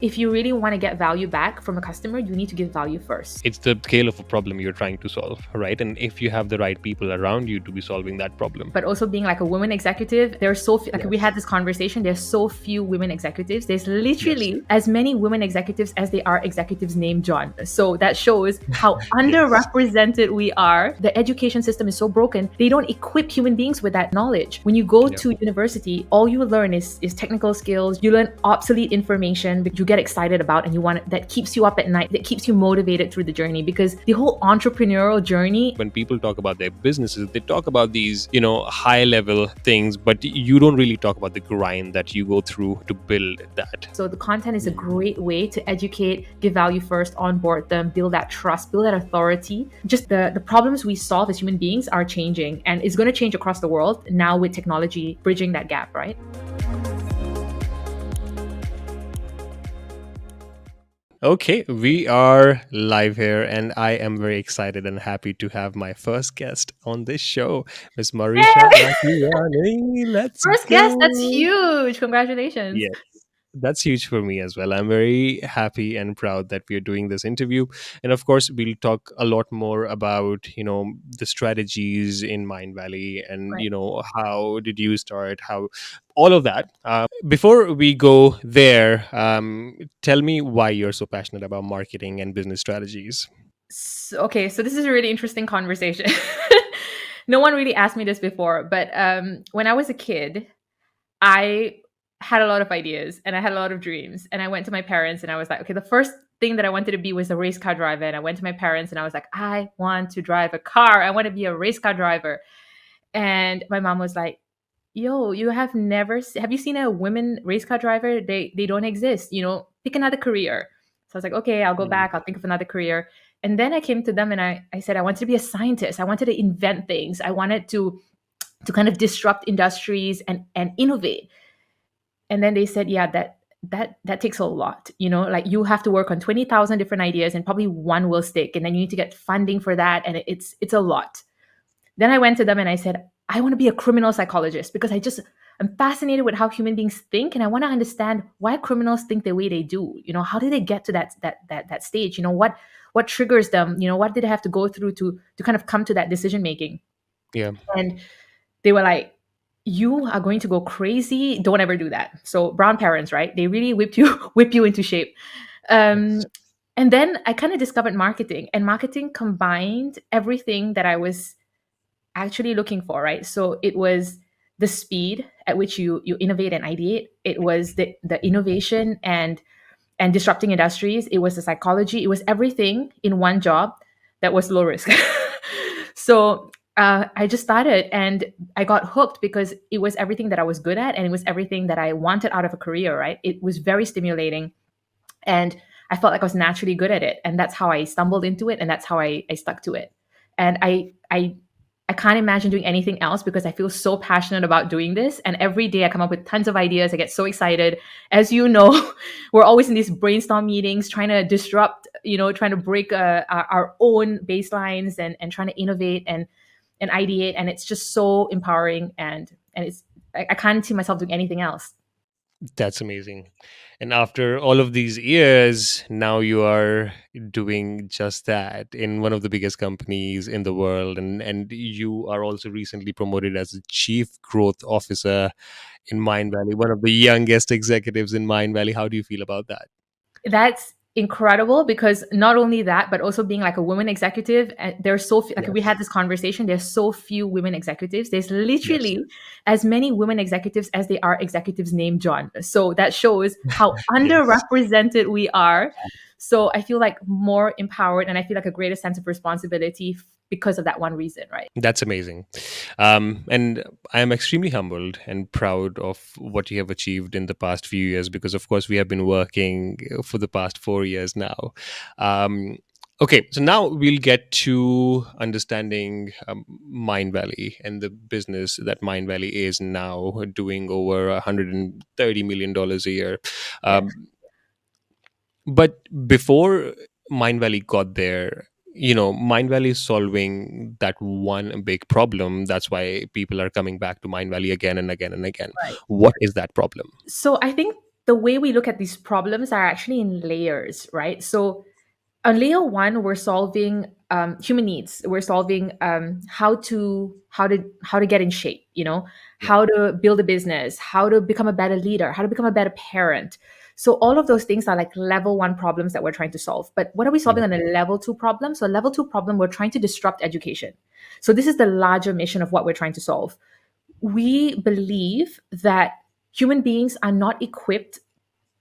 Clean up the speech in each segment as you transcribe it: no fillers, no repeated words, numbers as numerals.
If you really want to get value back from a customer, you need to give value first. It's the scale of a problem you're trying to solve, right? And if you have the right people around you to be solving that problem. But also being like a woman executive, there's so few, like we had this conversation, there's so few women executives. There's literally as many women executives as they are executives named John. So that shows how underrepresented we are. The education system is so broken. They don't equip human beings with that knowledge. When you go to university, all you learn is technical skills. You learn obsolete information that you get excited about, and you want that keeps you up at night, that keeps you motivated through the journey. Because the whole entrepreneurial journey, when people talk about their businesses, they talk about these, high level things, but you don't really talk about the grind that you go through to build that. So the content is a great way to educate, give value first, onboard them, build that trust, build that authority. Just the problems we solve as human beings are changing, and it's going to change across the world now with technology bridging that gap, right? Okay, we are live here, and I am very excited and happy to have my first guest on this show, Miss Marisha Lakhiani. Let's First go. guest, that's huge. Congratulations. Yes, that's huge for me as well. I'm very happy and proud that we are doing this interview. And of course, we'll talk a lot more about, the strategies in Mindvalley and, Right. how did you start, how all of that. Before we go there, tell me why you're so passionate about marketing and business strategies. Okay, so this is a really interesting conversation. No one really asked me this before, but when I was a kid, I had a lot of ideas and I had a lot of dreams. And I went to my parents and I was like, okay, the first thing that I wanted to be was a race car driver. And I went to my parents and I was like, I want to drive a car. I want to be a race car driver. And my mom was like, yo, you have never have you seen a women race car driver? They don't exist. Pick another career. So I was like, okay, I'll go back. I'll think of another career. And then I came to them and I said I wanted to be a scientist. I wanted to invent things. I wanted to kind of disrupt industries and innovate. And then they said, yeah, that takes a lot. Like you have to work on 20,000 different ideas and probably one will stick. And then you need to get funding for that. And it's a lot. Then I went to them and I said, I want to be a criminal psychologist because I'm fascinated with how human beings think, and I want to understand why criminals think the way they do. How did they get to that stage? What triggers them? What did they have to go through to kind of come to that decision making? Yeah. And they were like, you are going to go crazy. Don't ever do that. So brown parents, right? They really whip you into shape. And then I kind of discovered marketing, and marketing combined everything that I was actually looking for, right? So it was the speed at which you innovate and ideate. It was the innovation and disrupting industries. It was the psychology. It was everything in one job that was low risk. So I just started and I got hooked because it was everything that I was good at and it was everything that I wanted out of a career, right? It was very stimulating and I felt like I was naturally good at it. And that's how I stumbled into it and that's how I stuck to it. And I can't imagine doing anything else because I feel so passionate about doing this. And every day I come up with tons of ideas. I get so excited. As you know, we're always in these brainstorm meetings trying to disrupt, trying to break our own baselines and trying to innovate and ideate. And it's just so empowering. And I can't see myself doing anything else. That's amazing. And after all of these years, now you are doing just that in one of the biggest companies in the world. And you are also recently promoted as a chief growth officer in Mindvalley, one of the youngest executives in Mindvalley. How do you feel about that? That's incredible because not only that, but also being like a woman executive, and there's so few, like we had this conversation, there's so few women executives. There's literally as many women executives as they are executives named John. So that shows how underrepresented we are. So I feel like more empowered and I feel like a greater sense of responsibility because of that one reason, right? That's amazing. And I am extremely humbled and proud of what you have achieved in the past few years because, of course, we have been working for the past 4 years now. Okay, so now we'll get to understanding Mindvalley and the business that Mindvalley is now doing over $130 million a year. Um, but before Mindvalley got there, Mindvalley is solving that one big problem. That's why people are coming back to Mindvalley again and again and again. Right. What is that problem? So I think the way we look at these problems are actually in layers, right? So on layer one, we're solving human needs. We're solving how to get in shape. Yeah. How to build a business, how to become a better leader, how to become a better parent. So all of those things are like level one problems that we're trying to solve. But what are we solving Mhm. on a level two problem? So level two problem, we're trying to disrupt education. So this is the larger mission of what we're trying to solve. We believe that human beings are not equipped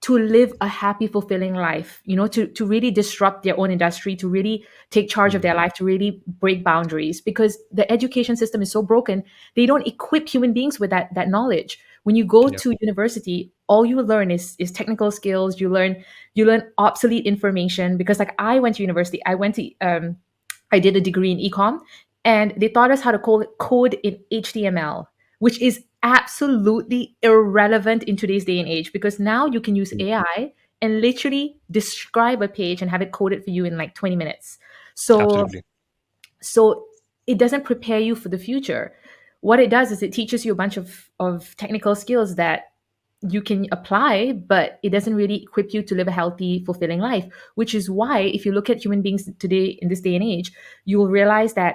to live a happy, fulfilling life, to really disrupt their own industry, to really take charge of Mhm. their life, to really break boundaries, because the education system is so broken. They don't equip human beings with that knowledge. When you go Yeah. to university, all you learn is technical skills. You learn obsolete information, because like I went to university. I did a degree in ecom, and they taught us how to code in HTML, which is absolutely irrelevant in today's day and age, because now you can use Mm. AI and literally describe a page and have it coded for you in like 20 minutes. So Absolutely. so it doesn't prepare you for the future. What it does is it teaches you a bunch of technical skills that you can apply, but it doesn't really equip you to live a healthy, fulfilling life. Which is why, if you look at human beings today in this day and age, you will realize that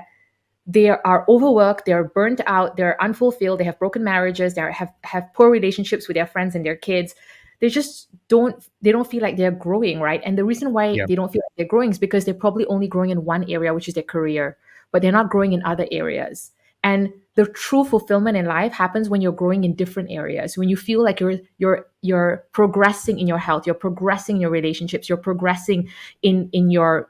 they are overworked, they're burnt out, they're unfulfilled, they have broken marriages, they have poor relationships with their friends and their kids. They don't feel like they're growing, right? And the reason why Yeah. they don't feel like they're growing is because they're probably only growing in one area, which is their career, but they're not growing in other areas. And the true fulfillment in life happens when you're growing in different areas, when you feel like you're progressing in your health, you're progressing in your relationships, you're progressing in your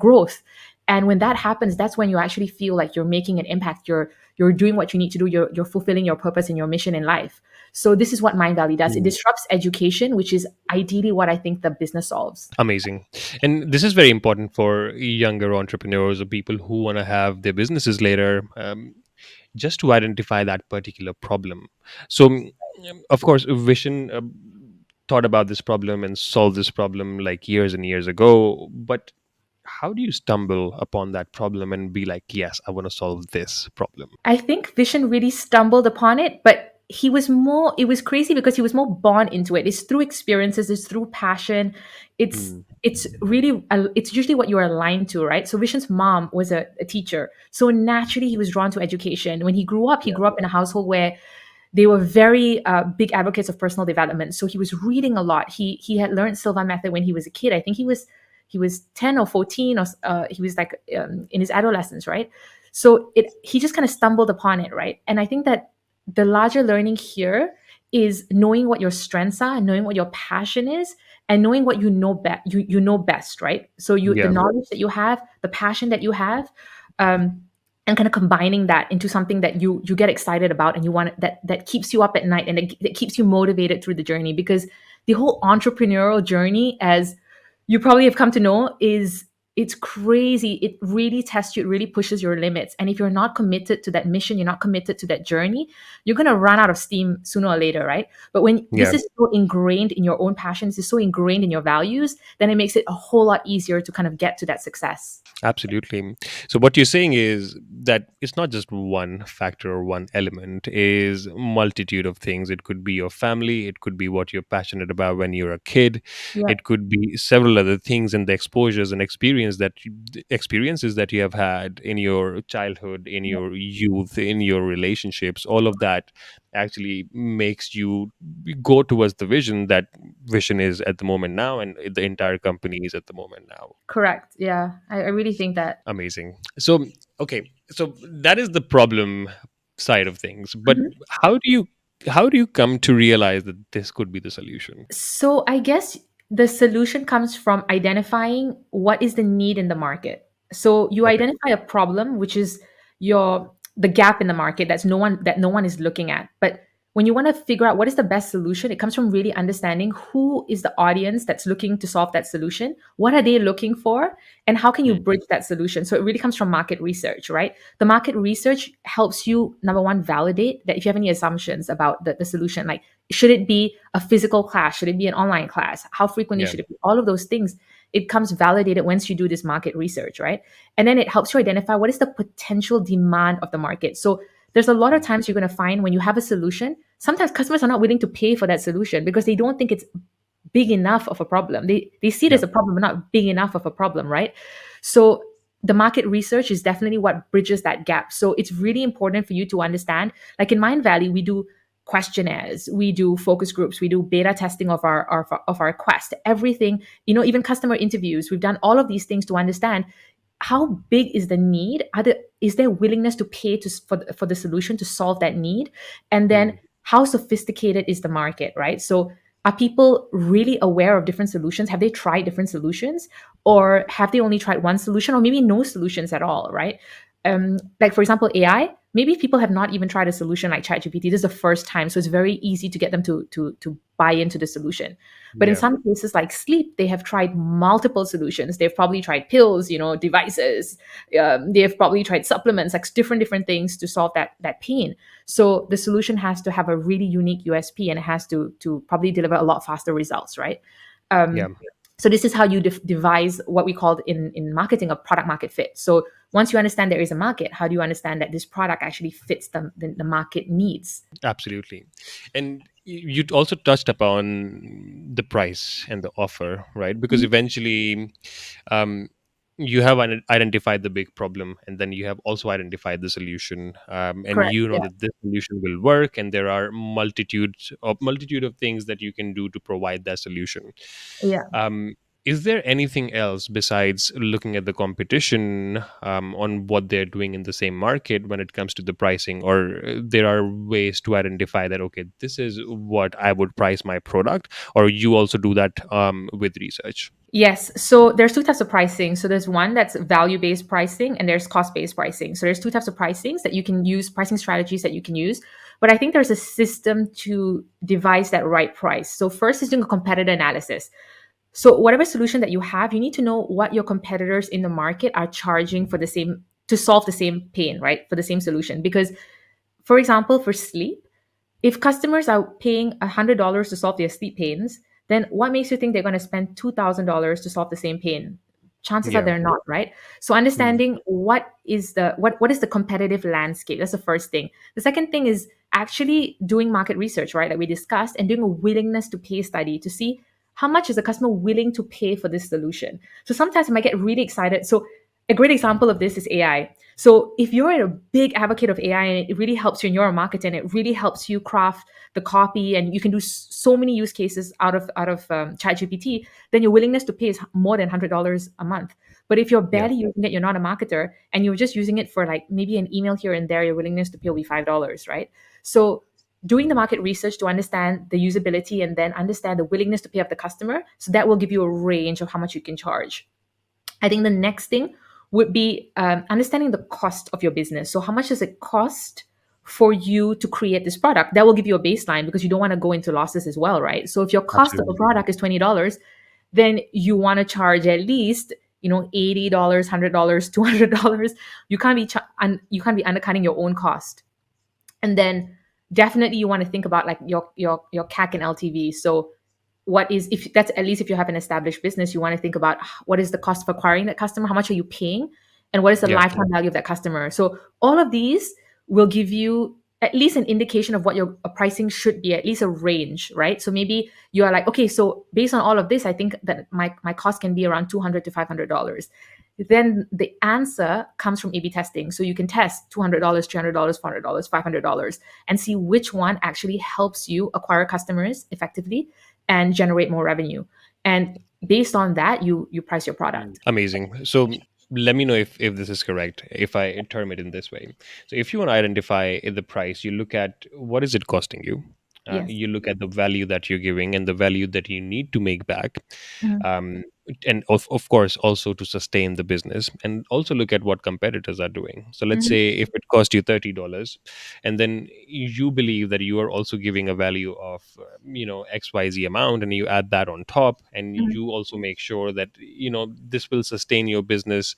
growth. And when that happens, that's when you actually feel like you're making an impact. You're doing what you need to do. You're fulfilling your purpose and your mission in life. So this is what Mindvalley does. It Mm. disrupts education, which is ideally what I think the business solves. Amazing. And this is very important for younger entrepreneurs or people who want to have their businesses later, just to identify that particular problem. So, of course, Vision thought about this problem and solved this problem like years and years ago. But how do you stumble upon that problem and be like, yes, I want to solve this problem? I think Vision really stumbled upon it, but it was crazy because he was more born into it. It's through experiences, it's through passion. It's Mm. it's really it's usually what you're aligned to, right? So Vision's mom was a teacher. So naturally he was drawn to education. When he Yeah. grew up in a household where they were very big advocates of personal development. So he was reading a lot. He had learned Silva method when he was a kid. I think he was 10 or 14, or he was like in his adolescence, right? So he just kind of stumbled upon it, right? And I think that the larger learning here is knowing what your strengths are, knowing what your passion is, and knowing what you know best, right? So the Yeah. knowledge that you have, the passion that you have, um, and kind of combining that into something that you get excited about, and you want that keeps you up at night, and that keeps you motivated through the journey. Because the whole entrepreneurial journey, as you probably have come to know, is it's crazy. It really tests you, it really pushes your limits. And if you're not committed to that mission, you're not committed to that journey, you're going to run out of steam sooner or later, right? But when this Yeah. is so ingrained in your own passions, is so ingrained in your values, then it makes it a whole lot easier to kind of get to that success. Absolutely. So what you're saying is that it's not just one factor or one element, is multitude of things. It could be your family, it could be what you're passionate about when you're a kid, Yeah, it could be several other things, and the exposures and experiences that you have had in your childhood, in yeah. your youth, in your relationships, all of that actually makes you go towards the vision that Vision is at the moment now, and the entire company is at the moment now. Correct. Yeah, I really think that. Amazing. So, okay, so that is the problem side of things. But Mhm. how do you come to realize that this could be the solution? So I guess the solution comes from identifying what is the need in the market. So you Okay. identify a problem, which is the gap in the market that no one is looking at. But when you want to figure out what is the best solution, it comes from really understanding who is the audience that's looking to solve that solution. What are they looking for? And how can you Mm. bridge that solution? So it really comes from market research, right? The market research helps you, number one, validate that if you have any assumptions about the solution, like should it be a physical class? Should it be an online class? How frequently Yeah. should it be? All of those things, it comes validated once you do this market research, right? And then it helps you identify what is the potential demand of the market. So there's a lot of times you're going to find when you have a solution, sometimes customers are not willing to pay for that solution because they don't think it's big enough of a problem. They see it Yeah. as a problem, but not big enough of a problem, right? So the market research is definitely what bridges that gap. So it's really important for you to understand. Like in Mindvalley, we do questionnaires, we do focus groups, we do beta testing of our quest, everything, even customer interviews. We've done all of these things to understand how big is the need. Is there willingness to pay for the solution to solve that need, and then Mm. how sophisticated is the market, right? So are people really aware of different solutions? Have they tried different solutions, or have they only tried one solution, or maybe no solutions at all, right? Like for example, AI, maybe people have not even tried a solution like ChatGPT. This is the first time, so it's very easy to get them to buy into the solution. But in Yeah. some cases like sleep, they have tried multiple solutions. They've probably tried pills, devices. They have probably tried supplements, like different things to solve that pain. So the solution has to have a really unique USP, and it has to probably deliver a lot faster results, right? Yeah. Um, so this is how you devise what we call in marketing a product market fit. So once you understand there is a market, how do you understand that this product actually fits the market needs? Absolutely. And you also touched upon the price and the offer, right? Because Mhm. eventually, um, you have identified the big problem, and then you have also identified the solution, and Correct. you know Yeah. that this solution will work, and there are multitude of things that you can do to provide that solution. Yeah. um, is there anything else besides looking at the competition, on what they're doing in the same market when it comes to the pricing, or there are ways to identify that, okay, this is what I would price my product, or you also do that with research? Yes. So there's two types of pricing. So there's one that's value-based pricing and there's cost-based pricing. So there's two types of pricings that you can use, pricing strategies that you can use. But I think there's a system to devise that right price. So first is doing a competitor analysis. So whatever solution that you have, you need to know what your competitors in the market are charging for the same to solve the same pain, right? For the same solution. Because for example, for sleep, if customers are paying $100 to solve their sleep pains, then what makes you think they're going to spend $2,000 to solve the same pain? Chances are Yeah. they're not, right? So Mm. understanding what is the competitive landscape. That's the first thing. The second thing is actually doing market research, right? Like we discussed, and doing a willingness to pay study to see how much is the customer willing to pay for this solution. So sometimes I might get really excited. So a great example of this is AI. So if you're a big advocate of AI and it really helps you in your marketing, it really helps you craft the copy, and you can do so many use cases out of ChatGPT, then your willingness to pay is more than $100 a month. But if you're Yeah. barely using it, you're not a marketer, and you're just using it for like maybe an email here and there, your willingness to pay will be $5, right? So doing the market research to understand the usability and then understand the willingness to pay of the customer, so that will give you a range of how much you can charge. I think the next thing would be understanding the cost of your business. So, how much does it cost for you to create this product? That will give you a baseline because you don't want to go into losses as well, right? So, if your cost of a Absolutely. product is $20, then you want to charge at least $80, $100, $200. You can't be undercutting your own cost. And then definitely you want to think about like your CAC and LTV. So what is, if that's, at least if you have an established business, you want to think about what is the cost of acquiring that customer, how much are you paying, and what is the Yeah. lifetime value of that customer. So all of these will give you at least an indication of what your pricing should be, at least a range, right? So maybe you are like, okay, so based on all of this, I think that my cost can be around $200 to $500. Then the answer comes from A/B testing. So you can test $200, $300, $400, $500, and see which one actually helps you acquire customers effectively and generate more revenue. And based on that, you price your product. Amazing. So let me know if this is correct, if I term it in this way. So if you want to identify the price, you look at what is it costing you. Yes. You look at the value that you're giving and the value that you need to make back. Mhm. um, and of course also to sustain the business, and also look at what competitors are doing. So let's Mhm. say if it cost you $30, and then you believe that you are also giving a value of xyz amount, and you add that on top, and Mhm. you also make sure that this will sustain your business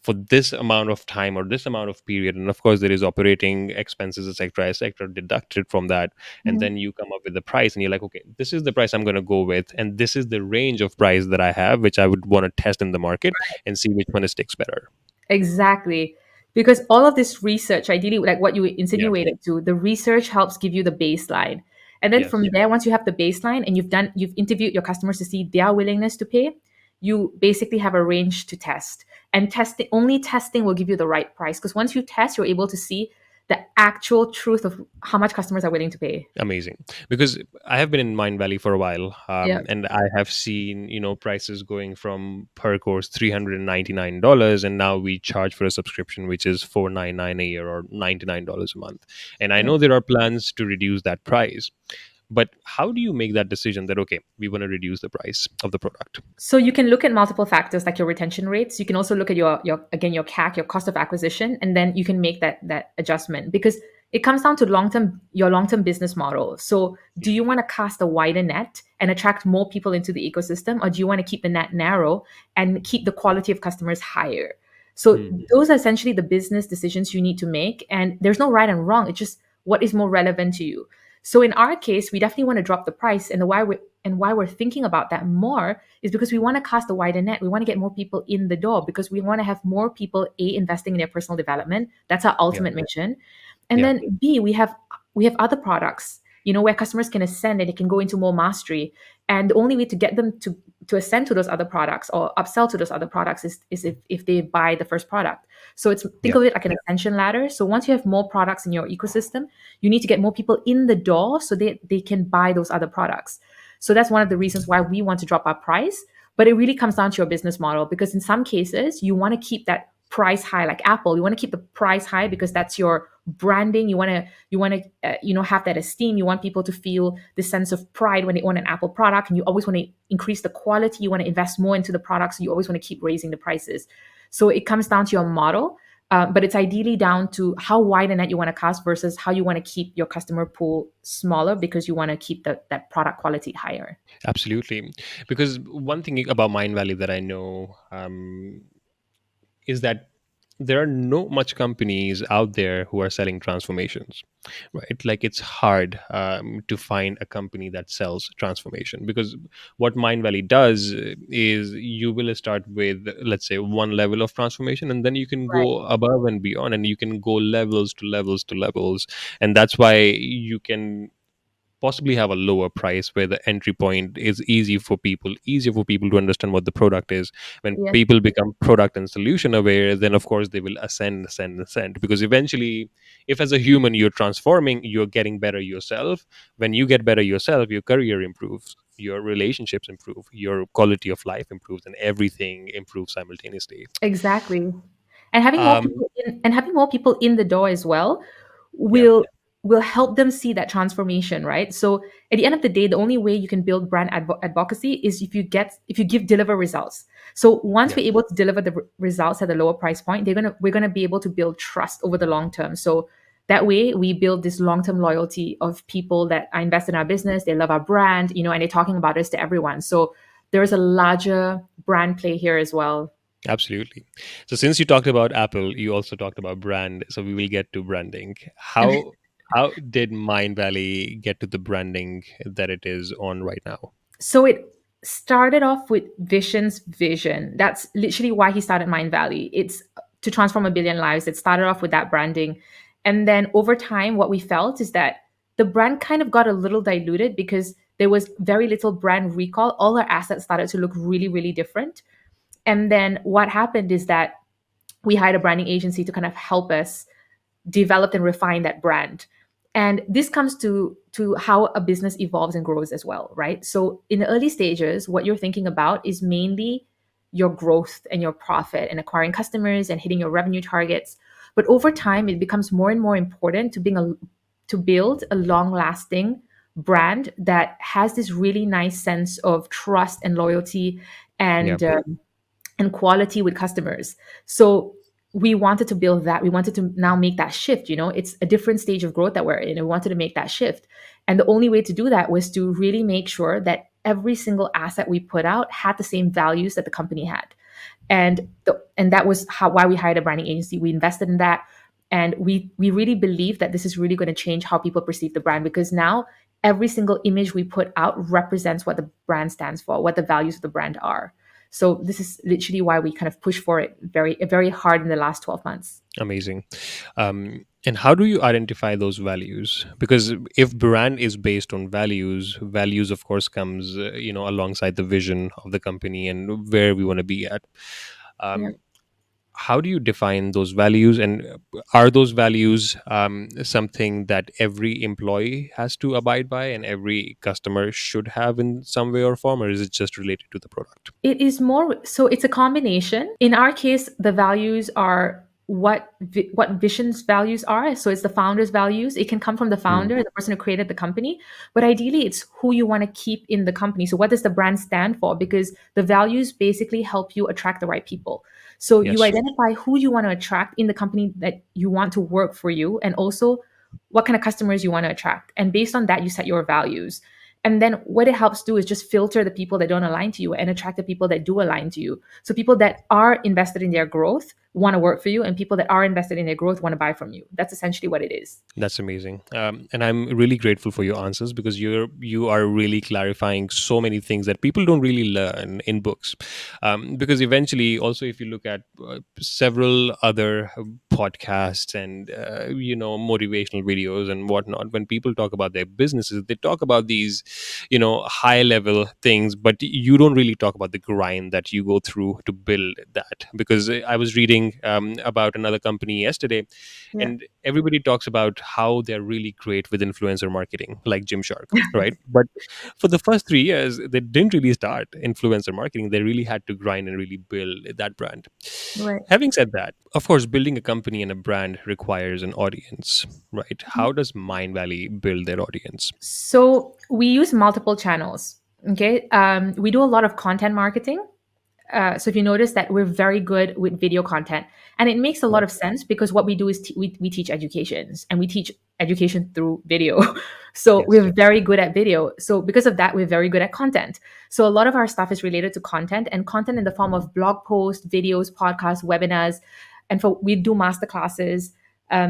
for this amount of time or this amount of period, and of course there is operating expenses, etc., deducted from that. And Mhm. then you come up with the price, and you're like, okay, this is the price I'm going to go with, and this is the range of price that I have, which I would want to test in the market and see which one sticks better. Exactly. because all of this research, ideally, like what you Yeah. insinuated to, the research helps give you the baseline. And then from Yes. there, once you have the baseline and you've interviewed your customers to see their willingness to pay, you basically have a range to test. And testing will give you the right price, because once you test, you're able to see the actual truth of how much customers are willing to pay. Amazing. Because I have been in Mindvalley for a while, Yeah. and I have seen, prices going from per course $399, and now we charge for a subscription which is $499 a year or $99 a month. And I Yeah. know there are plans to reduce that price, but how do you make that decision that okay, we want to reduce the price of the product? So you can look at multiple factors like your retention rates. You can also look at your again your CAC, your cost of acquisition, and then you can make that adjustment, because it comes down to long term business model. So do you want to cast a wider net and attract more people into the ecosystem, or do you want to keep the net narrow and keep the quality of customers higher? So Hmm. those are essentially the business decisions you need to make, and there's no right and wrong. It's just what is more relevant to you. So in our case, we definitely want to drop the price, and why we're thinking about that more is because we want to cast a wider net. We want to get more people in the door, because we want to have more people investing in their personal development. That's our Yeah. ultimate mission. And Yeah. then B, we have other products, where customers can ascend and they can go into more mastery. And the only way to get them to ascend to those other products or upsell to those other products is if they buy the first product. So think Yeah. of it like an ascension ladder. So once you have more products in your ecosystem, you need to get more people in the door so they can buy those other products. So that's one of the reasons why we want to drop our price. But it really comes down to your business model, because in some cases you want to keep that price high, like Apple. You want to keep the price high because that's your branding. You want to have that esteem. You want people to feel this sense of pride when they own an Apple product, and you always want to increase the quality. You want to invest more into the product, so you always want to keep raising the prices. So it comes down to your model. But it's ideally down to how wide a net you want to cast versus how you want to keep your customer pool smaller, because you want to keep that product quality higher. Absolutely. Because one thing about Mind Valley that I know, is that there are no much companies out there who are selling transformations, right? Like it's hard to find a company that sells transformation, because what Mind Valley does is you will start with, let's say, one level of transformation, and then you can Right. go above and beyond, and you can go levels to levels to levels. And that's why you can possibly have a lower price where the entry point is easier for people to understand what the product is. When Yeah. people become product and solution aware, then of course they will ascend, because eventually, if as a human you're transforming, you're getting better yourself. When you get better yourself, your career improves, your relationships improve, your quality of life improves, and everything improves simultaneously. Exactly. And having more people in the door as well Yeah. will will help them see that transformation, right? So at the end of the day, the only way you can build brand advocacy is if you deliver results. So once Yeah. we're able to deliver the results at a lower price point, we're gonna be able to build trust over the long term. So that way we build this long-term loyalty of people that are invested in our business, they love our brand, and they're talking about us to everyone. So there's a larger brand play here as well. Absolutely. So since you talked about Apple, you also talked about brand. So we will get to branding. How did Mind Valley get to the branding that it is on right now? So it started off with Vision's vision. That's literally why he started Mind Valley. It's to transform a billion lives. It started off with that branding. And then over time, what we felt is that the brand kind of got a little diluted because there was very little brand recall. All our assets started to look really, really different. And then what happened is that we hired a branding agency to kind of help us developed and refined that brand. And this comes to how a business evolves and grows as well, right? So in the early stages, what you're thinking about is mainly your growth and your profit and acquiring customers and hitting your revenue targets. But over time, it becomes more and more important to build a long-lasting brand that has this really nice sense of trust and loyalty Yeah. and quality with customers. So we wanted to build that. We wanted to now make that shift. It's a different stage of growth that we're in. We wanted to make that shift. And the only way to do that was to really make sure that every single asset we put out had the same values that the company had. And that was why we hired a branding agency. We invested in that. And we really believe that this is really going to change how people perceive the brand, because now every single image we put out represents what the brand stands for, what the values of the brand are. So this is literally why we kind of push for it very hard in the last 12 months. Amazing. And how do you identify those values? Because if brand is based on values, values of course comes alongside the vision of the company and where we want to be at. Yeah. Um, how do you define those values, and are those values something that every employee has to abide by and every customer should have in some way or form, or is it just related to the product? It is more so it's a combination. In our case, the values are what vision's values are. So it's the founder's values. It can come from the Mm, founder, the person who created the company, but ideally it's who you want to keep in the company. So what does the brand stand for? Because the values basically help you attract the right people. So you yes, identify who you want to attract in the company that you want to work for you, and also what kind of customers you want to attract. And based on that, you set your values. And then what it helps do is just filter the people that don't align to you and attract the people that do align to you. So people that are invested in their growth want to work for you, and people that are invested in their growth want to buy from you. That's essentially what it is. that's amazing. And I'm really grateful for your answers, because you are really clarifying so many things that people don't really learn in books. Because eventually, also, if you look at several other podcasts and motivational videos and whatnot, when people talk about their businesses, they talk about these high level things, but you don't really talk about the grind that you go through to build that. Because I was reading about another company yesterday, Yeah. and everybody talks about how they're really great with influencer marketing, like Gymshark, right? But for the first 3 years, they didn't really start influencer marketing. They really had to grind and really build that brand. Right. Having said that, of course, building a company and a brand requires an audience, right? How does Mindvalley build their audience? So we use multiple channels. Okay. We do a lot of content marketing. So if you notice that we're very good with video content, and it makes a lot Yep. of sense because what we do is we teach educations, and we teach education through video. So Yes. we're very good at video. So because of that, we're very good at content. So a lot of our stuff is related to content, and content in the form of blog posts, videos, podcasts, webinars, and for we do master classes,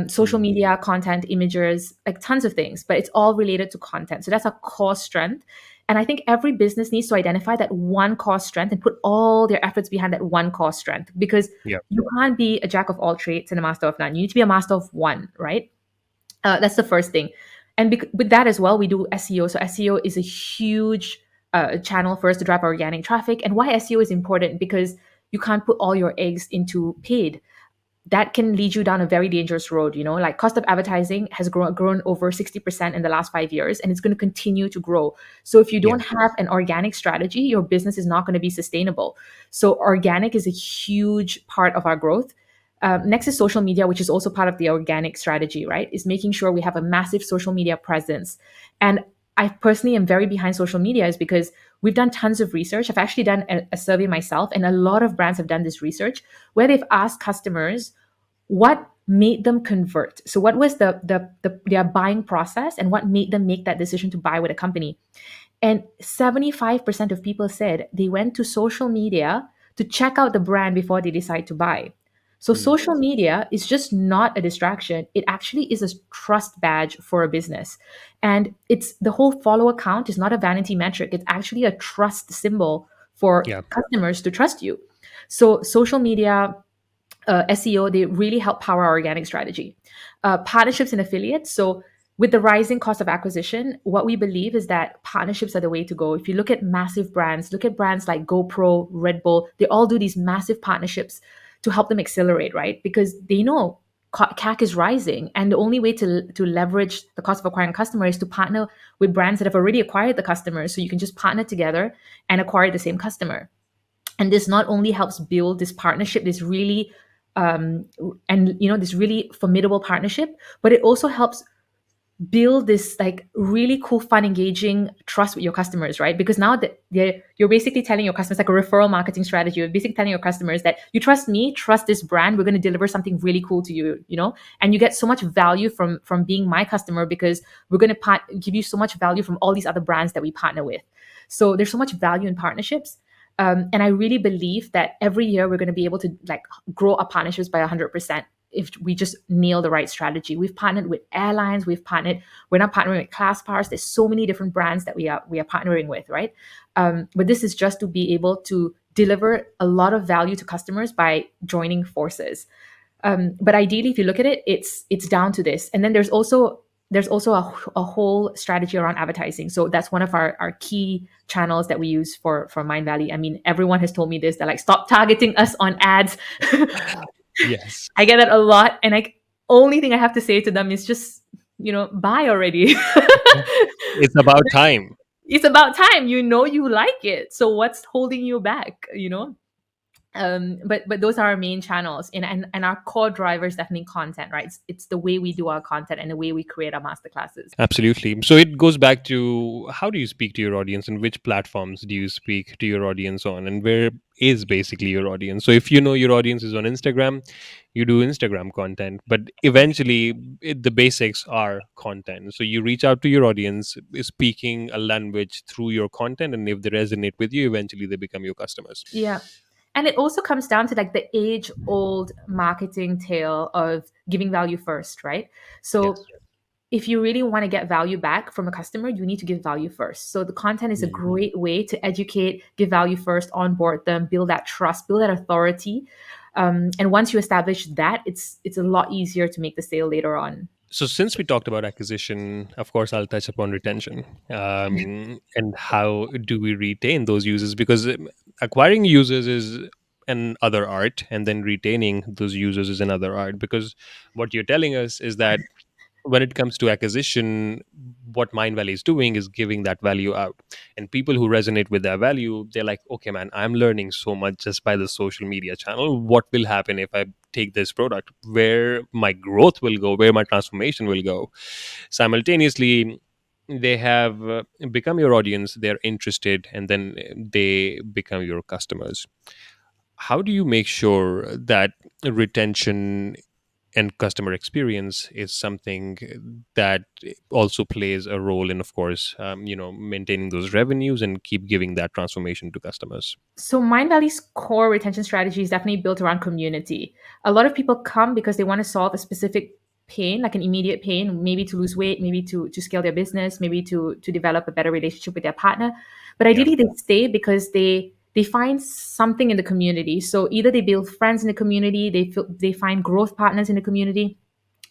social Mm. media content, images, like tons of things. But it's all related to content. So that's our core strength. And I think every business needs to identify that one core strength and put all their efforts behind that one core strength, because Yeah. you can't be a jack of all trades and a master of none. You need to be a master of one, right? That's the first thing. And with that as well, we do SEO. So SEO is a huge channel for us to drive organic traffic. And why SEO is important, because you can't put all your eggs into paid. That can lead you down a very dangerous road. Like cost of advertising has grown over 60% in the last 5 years, and it's going to continue to grow. So if you Yeah. don't have an organic strategy, your business is not going to be sustainable. So organic is a huge part of our growth. Next is social media, which is also part of the organic strategy, right? Is making sure we have a massive social media presence. And I personally am very behind social media, is because we've done tons of research. I've actually done a survey myself, and a lot of brands have done this research where they've asked customers what made them convert. So what was their buying process, and what made them make that decision to buy with a company? And 75% of people said they went to social media to check out the brand before they decide to buy. So Mm. social media is just not a distraction. It actually is a trust badge for a business. And it's the whole follower count is not a vanity metric. It's actually a trust symbol for Yeah. customers to trust you. So social media, SEO, they really help power our organic strategy. Partnerships and affiliates. So, with the rising cost of acquisition, what we believe is that partnerships are the way to go. If you look at massive brands, look at brands like GoPro, Red Bull, they all do these massive partnerships to help them accelerate, right? Because they know CAC is rising, and the only way to leverage the cost of acquiring customers is to partner with brands that have already acquired the customers. So you can just partner together and acquire the same customer. And this not only helps build this partnership, this really um, and this really formidable partnership, but it also helps build this like really cool, fun, engaging trust with your customers, right? Because now that you're basically telling your customers, like a referral marketing strategy, you're basically telling your customers that you trust me, trust this brand, we're going to deliver something really cool to you, and you get so much value from being my customer, because we're going to give you so much value from all these other brands that we partner with. So there's so much value in partnerships. And I really believe that every year we're going to be able to like grow our partnerships by 100% if we just nail the right strategy. We've partnered with airlines, we're not partnering with class powers. There's so many different brands that we are partnering with, right? But this is just to be able to deliver a lot of value to customers by joining forces. But ideally, if you look at it, it's down to this. And then there's also a whole strategy around advertising. So that's one of our key channels that we use for Mindvalley. I mean, everyone has told me this. They're like, stop targeting us on ads. Yes. I get that a lot, and I only thing I have to say to them is just buy already. It's about time. It's about time. You like it. So what's holding you back? But those are our main channels, and our core driver is definitely content, right? It's the way we do our content and the way we create our masterclasses. Absolutely. So it goes back to, how do you speak to your audience, and which platforms do you speak to your audience on, and where is basically your audience? So if you know your audience is on Instagram, you do Instagram content, but eventually the basics are content. So you reach out to your audience, speaking a language through your content, and if they resonate with you, eventually they become your customers. Yeah. And it also comes down to like the age old marketing tale of giving value first, right? So Yes. if you really want to get value back from a customer, you need to give value first. So the content is a Mm. great way to educate, give value first, onboard them, build that trust, build that authority. And once you establish that, it's a lot easier to make the sale later on. So since we talked about acquisition, of course, I'll touch upon retention, and how do we retain those users? Because acquiring users is an other art, and then retaining those users is another art. Because what you're telling us is that when it comes to acquisition, what Mindvalley is doing is giving that value out. And people who resonate with that value, they're like, okay, man, I'm learning so much just by the social media channel. What will happen if I take this product? Where my growth will go, where my transformation will go. Simultaneously, they have become your audience, they're interested, and then they become your customers. How do you make sure that retention and customer experience is something that also plays a role in, of course, maintaining those revenues and keep giving that transformation to customers? So Mindvalley's core retention strategy is definitely built around community. A lot of people come because they want to solve a specific pain, like an immediate pain, maybe to lose weight, maybe to scale their business, maybe to develop a better relationship with their partner. But Yeah. ideally they stay because they find something in the community. So either they build friends in the community, they find growth partners in the community,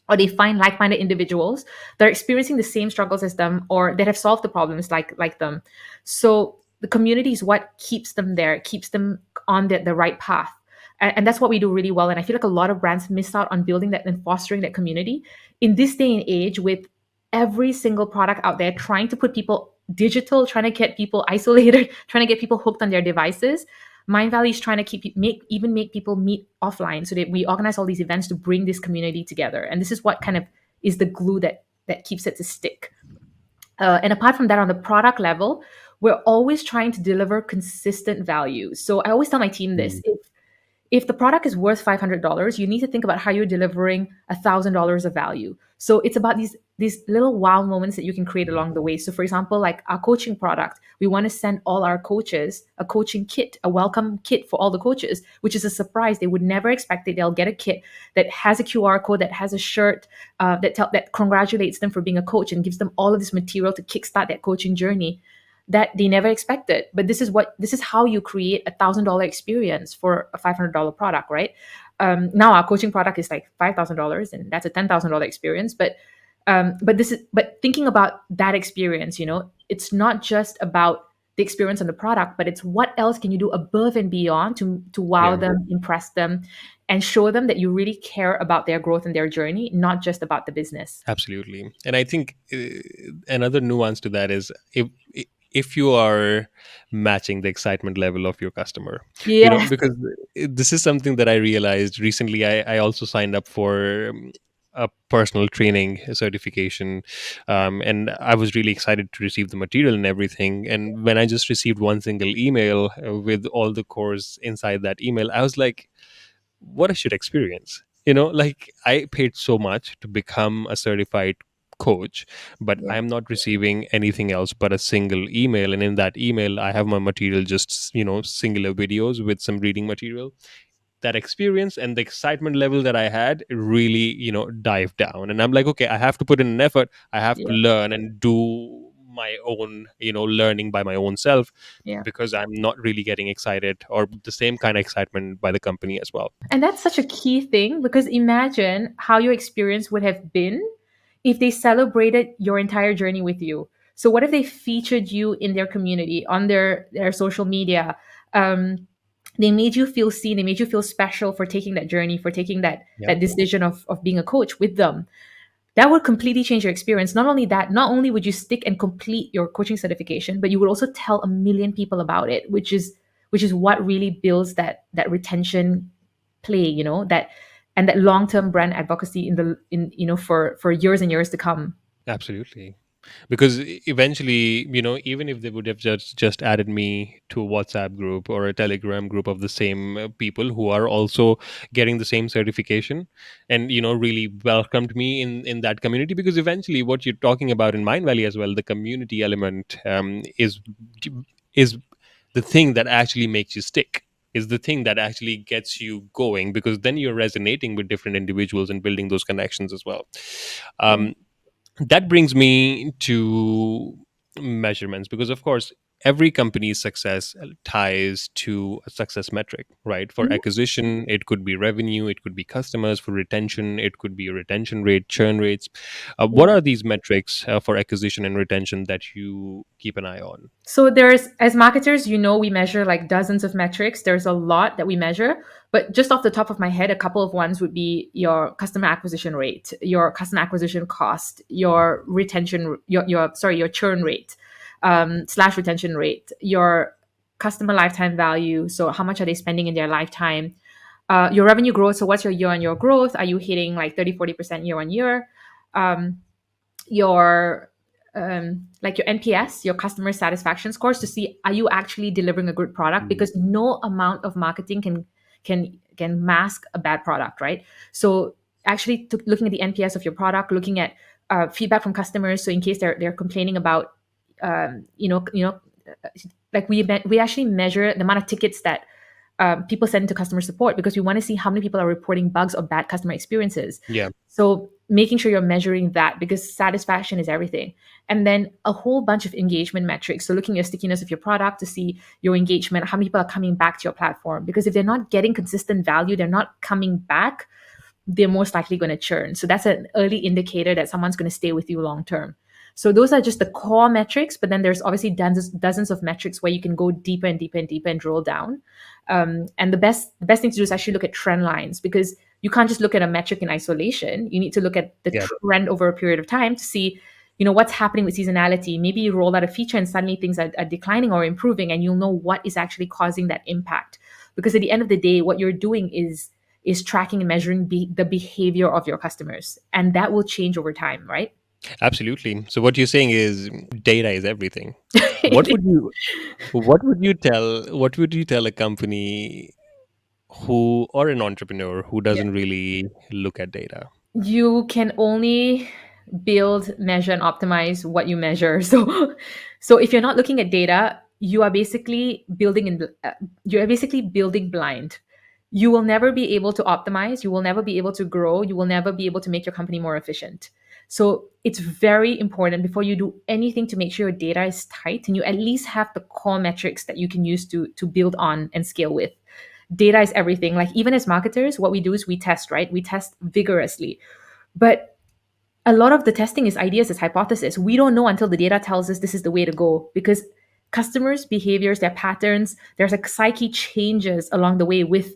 or they find like-minded individuals that are experiencing the same struggles as them or that have solved the problems like them. So the community is what keeps them there, keeps them on the right path. And that's what we do really well. And I feel like a lot of brands miss out on building that and fostering that community in this day and age, with every single product out there trying to put people digital, trying to get people isolated, trying to get people hooked on their devices. Mindvalley is trying to make people meet offline, so that we organize all these events to bring this community together. And this is what kind of is the glue that keeps it to stick. And apart from that, on the product level, we're always trying to deliver consistent value. So I always tell my team this: Mm. if the product is worth $500, you need to think about how you're delivering $1,000 of value. So it's about these little wow moments that you can create along the way. So for example, like our coaching product, we want to send all our coaches a coaching kit, a welcome kit for all the coaches, which is a surprise. They would never expect it. They'll get a kit that has a QR code, that has a shirt, that congratulates them for being a coach and gives them all of this material to kickstart that coaching journey that they never expected. But this is how you create $1,000 experience for a $500 product, right? Now our coaching product is like $5,000, and that's a $10,000 experience. But thinking about that experience, it's not just about the experience on the product, but it's what else can you do above and beyond to wow Yeah. them, impress them, and show them that you really care about their growth and their journey, not just about the business. Absolutely. And I think another nuance to that is, if you are matching the excitement level of your customer, Yeah. because this is something that I realized recently. I also signed up for a personal training certification, and I was really excited to receive the material and everything. And when I just received one single email with all the course inside that email, I was like, what I should experience. Like, I paid so much to become a certified coach, but Yeah. I'm not receiving anything else but a single email. And in that email, I have my material, just, singular videos with some reading material. That experience and the excitement level that I had really, dived down. And I'm like, okay, I have to put in an effort. I have to Yeah. learn and do my own, learning by my own self, Yeah. because I'm not really getting excited or the same kind of excitement by the company as well. And that's such a key thing because imagine how your experience would have been if they celebrated your entire journey with you. So what if they featured you in their community, on their social media? Um, they made you feel seen. They made you feel special for taking that journey, for taking that decision of being a coach with them. That would completely change your experience. Not only that, not only would you stick and complete your coaching certification, but you would also tell a million people about it, which is what really builds that retention play, that and that long-term brand advocacy for years and years to come. Absolutely. Because eventually, even if they would have just added me to a WhatsApp group or a Telegram group of the same people who are also getting the same certification, and really welcomed me in that community, because eventually what you're talking about in Mind Valley as well, the community element, is the thing that actually makes you stick, is the thing that actually gets you going, because then you're resonating with different individuals and building those connections as well. Yeah. um, that brings me to measurements, because of course every company's success ties to a success metric, right? For Mhm. acquisition it could be revenue, it could be customers. For retention it could be retention rate, churn rates. What Yeah. are these metrics for acquisition and retention that you keep an eye on? So there's, as marketers, we measure like dozens of metrics. There's a lot that we measure, but just off the top of my head, a couple of ones would be your customer acquisition rate, your customer acquisition cost, your retention, your churn rate, slash retention rate, your customer lifetime value. So how much are they spending in their lifetime? Your revenue growth. So what's your year on year growth? Are you hitting like 30-40% year on year? Um, your like your NPS, your customer satisfaction scores, to see are you actually delivering a good product, Mm. because no amount of marketing can mask a bad product, right? So actually looking at the NPS of your product, looking at feedback from customers, so in case they're complaining about um, you know you know like we actually measure the amount of tickets that people send to customer support, because we want to see how many people are reporting bugs or bad customer experiences. Yeah. So making sure you're measuring that, because satisfaction is everything. And then a whole bunch of engagement metrics. So looking at the stickiness of your product to see your engagement, how many people are coming back to your platform. Because if they're not getting consistent value, they're not coming back, they're most likely going to churn. So that's an early indicator that someone's going to stay with you long term. So those are just the core metrics, but then there's obviously dozens of metrics where you can go deeper and deeper and deeper and drill down. And the best thing to do is actually look at trend lines, because you can't just look at a metric in isolation. You need to look at the Yeah. trend over a period of time to see, what's happening with seasonality. Maybe you roll out a feature and suddenly things are declining or improving, and you'll know what is actually causing that impact. Because at the end of the day, what you're doing is tracking and measuring the behavior of your customers, and that will change over time, right? Absolutely. So what you're saying is data is everything. what would you what would you tell a company who, or an entrepreneur who Yeah. doesn't really look at data? You can only build, measure, and optimize what you measure. So if you're not looking at data, you are basically building blind. You will never be able to optimize. You will never be able to grow. You will never be able to make your company more efficient. So it's very important before you do anything to make sure your data is tight and you at least have the core metrics that you can use to build on and scale with. Data is everything. Like even as marketers, what we do is we test, right? We test vigorously. But a lot of the testing is ideas, is hypothesis. We don't know until the data tells us this is the way to go, because customers' behaviors, their patterns, there's like psyche changes along the way with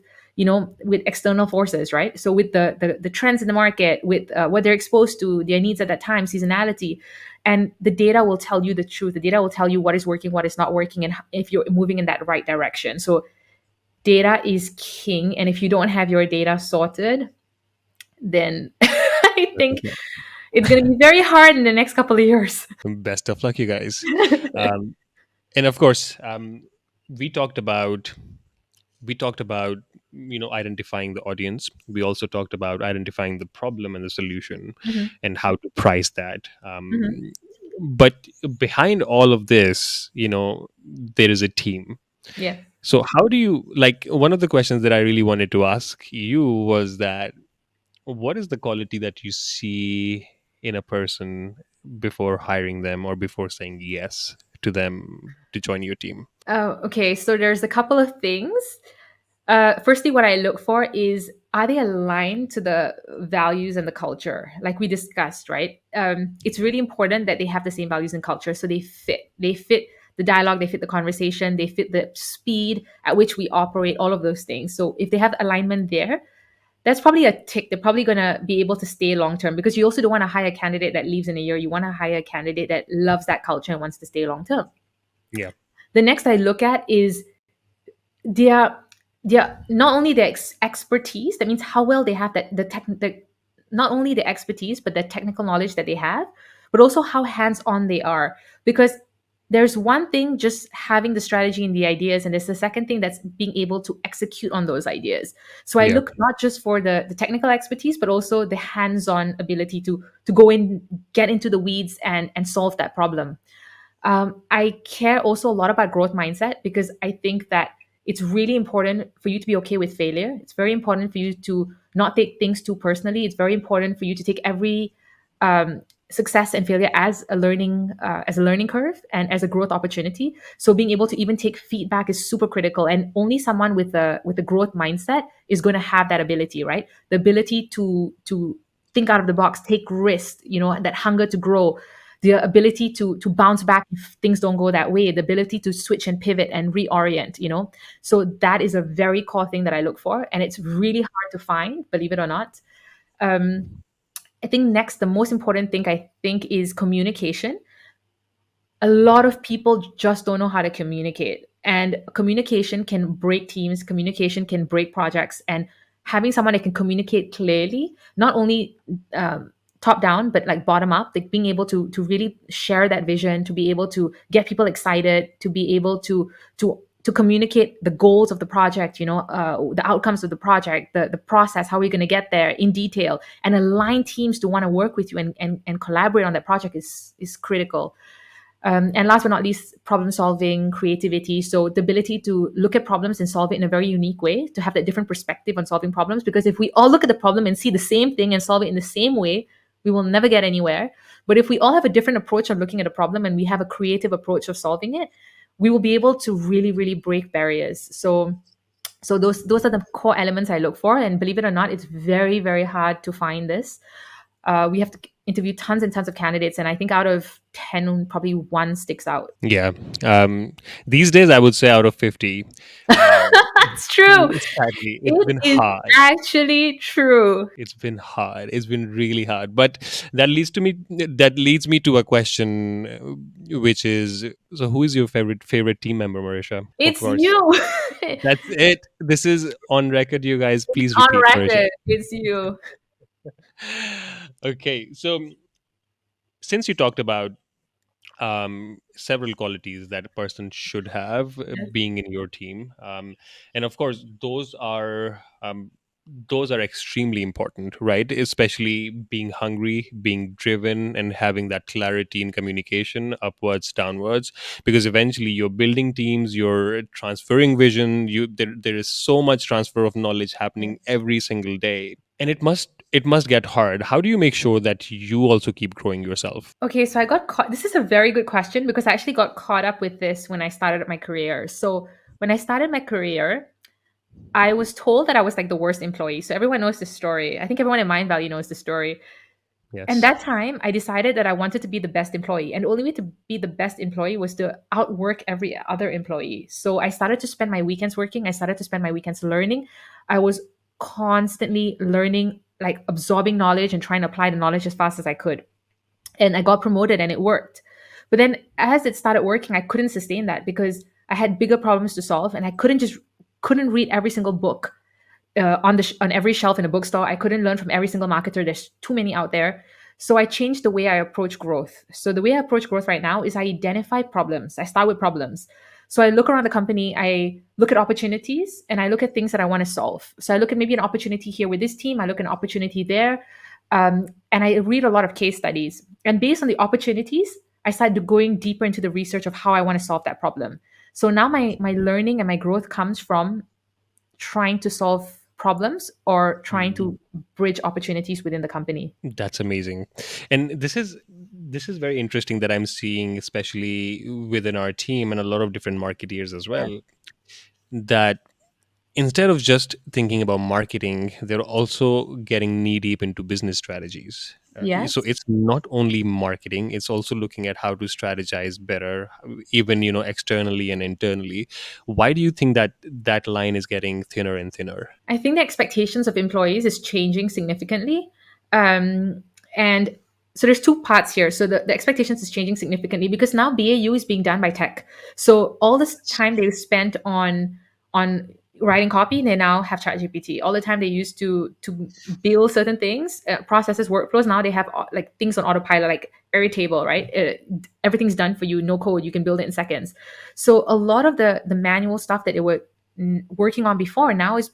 external forces, right? So with the trends in the market, with what they're exposed to, their needs at that time, seasonality, and the data will tell you the truth. The data will tell you what is working, what is not working, and if you're moving in that right direction. So data is king, and if you don't have your data sorted, then I think it's going to be very hard in the next couple of years. Best of luck, you guys. um, and of course, we talked about we talked about identifying the audience. We also talked about identifying the problem and the solution, Mhm, and how to price that. mhm. But behind all of this, there is a team. Yeah. So how do you, like, one of the questions that I really wanted to ask you was that what is the quality that you see in a person before hiring them or before saying yes to them to join your team? Okay, so there's a couple of things. Firstly, what I look for is, are they aligned to the values and the culture, like we discussed, right? It's really important that they have the same values and culture, so they fit. They fit the dialogue, they fit the conversation, they fit the speed at which we operate, all of those things. So if they have alignment there, that's probably a tick. They're probably going to be able to stay long term, because you also don't want to hire a candidate that leaves in a year. You want to hire a candidate that loves that culture and wants to stay long term. Yeah. The next I look at is their their not only their expertise. That means how well they have that not only the expertise but the technical knowledge that they have, but also how hands on they are. Because there's one thing just having the strategy and the ideas, and there's the second thing that's being able to execute on those ideas. So I Yeah. look not just for the technical expertise, but also the hands-on ability to go in, get into the weeds, and solve that problem. I care also a lot about growth mindset, because I think that it's really important for you to be okay with failure. It's very important for you to not take things too personally. It's very important for you to take every um, success and failure as a learning curve and as a growth opportunity. So being able to even take feedback is super critical. And only someone with a growth mindset is going to have that ability, right? The ability to think out of the box, take risks, and that hunger to grow, the ability to bounce back if things don't go that way, the ability to switch and pivot and reorient. So that is a very core thing that I look for, and it's really hard to find, believe it or not. um, I think next, the most important thing I think is communication. A lot of people just don't know how to communicate, and communication can break teams, communication can break projects. And having someone that can communicate clearly, not only top down but like bottom up, like being able to really share that vision, to be able to get people excited, to be able to communicate the goals of the project, the outcomes of the project, the process, how we're going to get there in detail, and align teams to want to work with you and collaborate on that project is critical. And last but not least, problem solving, creativity. So the ability to look at problems and solve it in a very unique way, to have that different perspective on solving problems. Because if we all look at the problem and see the same thing and solve it in the same way, we will never get anywhere. But if we all have a different approach of looking at a problem and we have a creative approach of solving it, we will be able to really, really break barriers. So those are the core elements I look for. And believe it or not, it's very, very hard to find this. We have to interview tons and tons of candidates, and I think out of 10, probably one sticks out. Yeah. These days, I would say out of 50. Um, That's true. Sadly, it's It been is hard. actually true. It's been hard. It's been really hard. But that leads me to a question, which is, so who is your favorite team member, Marisha? Of It's course. you. That's it. This is on record, you guys. It's Please on repeat, Marisha. record. It's you. Okay. So since you talked about several qualities that a person should have being in your team, and of course those are extremely important, right? Especially being hungry, being driven, and having that clarity in communication upwards, downwards, because eventually you're building teams, you're transferring vision, there is so much transfer of knowledge happening every single day, and it must get hard. How do you make sure that you also keep growing yourself? Okay, so I got caught. This is a very good question, because I actually got caught up with this when I started my career. So when I started my career, I was told that I was like the worst employee. So everyone knows this story. I think everyone in Mindvalley knows the story. And Yes. that time, I decided that I wanted to be the best employee. And the only way to be the best employee was to outwork every other employee. So I started to spend my weekends working. I started to spend my weekends learning. I was constantly learning, like absorbing knowledge and trying to apply the knowledge as fast as I could. And I got promoted and it worked. But then as it started working, I couldn't sustain that, because I had bigger problems to solve, and I couldn't read every single book on every shelf in a bookstore. I couldn't learn from every single marketer. There's too many out there. So I changed the way I approach growth. So the way I approach growth right now is I identify problems. I start with problems. So I look around the company, I look at opportunities, and I look at things that I want to solve. So I look at maybe an opportunity here with this team. I look at an opportunity there. And I read a lot of case studies. And based on the opportunities, I started going deeper into the research of how I want to solve that problem. So now my learning and my growth comes from trying to solve problems or trying to bridge opportunities within the company. That's amazing. And this is this is very interesting that I'm seeing, especially within our team and a lot of different marketeers as Yeah. well, that instead of just thinking about marketing, they're also getting knee deep into business strategies. So Yes. it's not only marketing; it's also looking at how to strategize better, even externally and internally. Why do you think that that line is getting thinner and thinner? I think the expectations of employees is changing significantly. Um, and so there's two parts here. So the expectations is changing significantly because now BAU is being done by tech. So all this time they spent on writing copy, they now have ChatGPT. All the time they used to build certain things, processes, workflows. Now they have like things on autopilot, like Airtable, right? Everything's done for you, no code. You can build it in seconds. So a lot of the manual stuff that they were working on before now is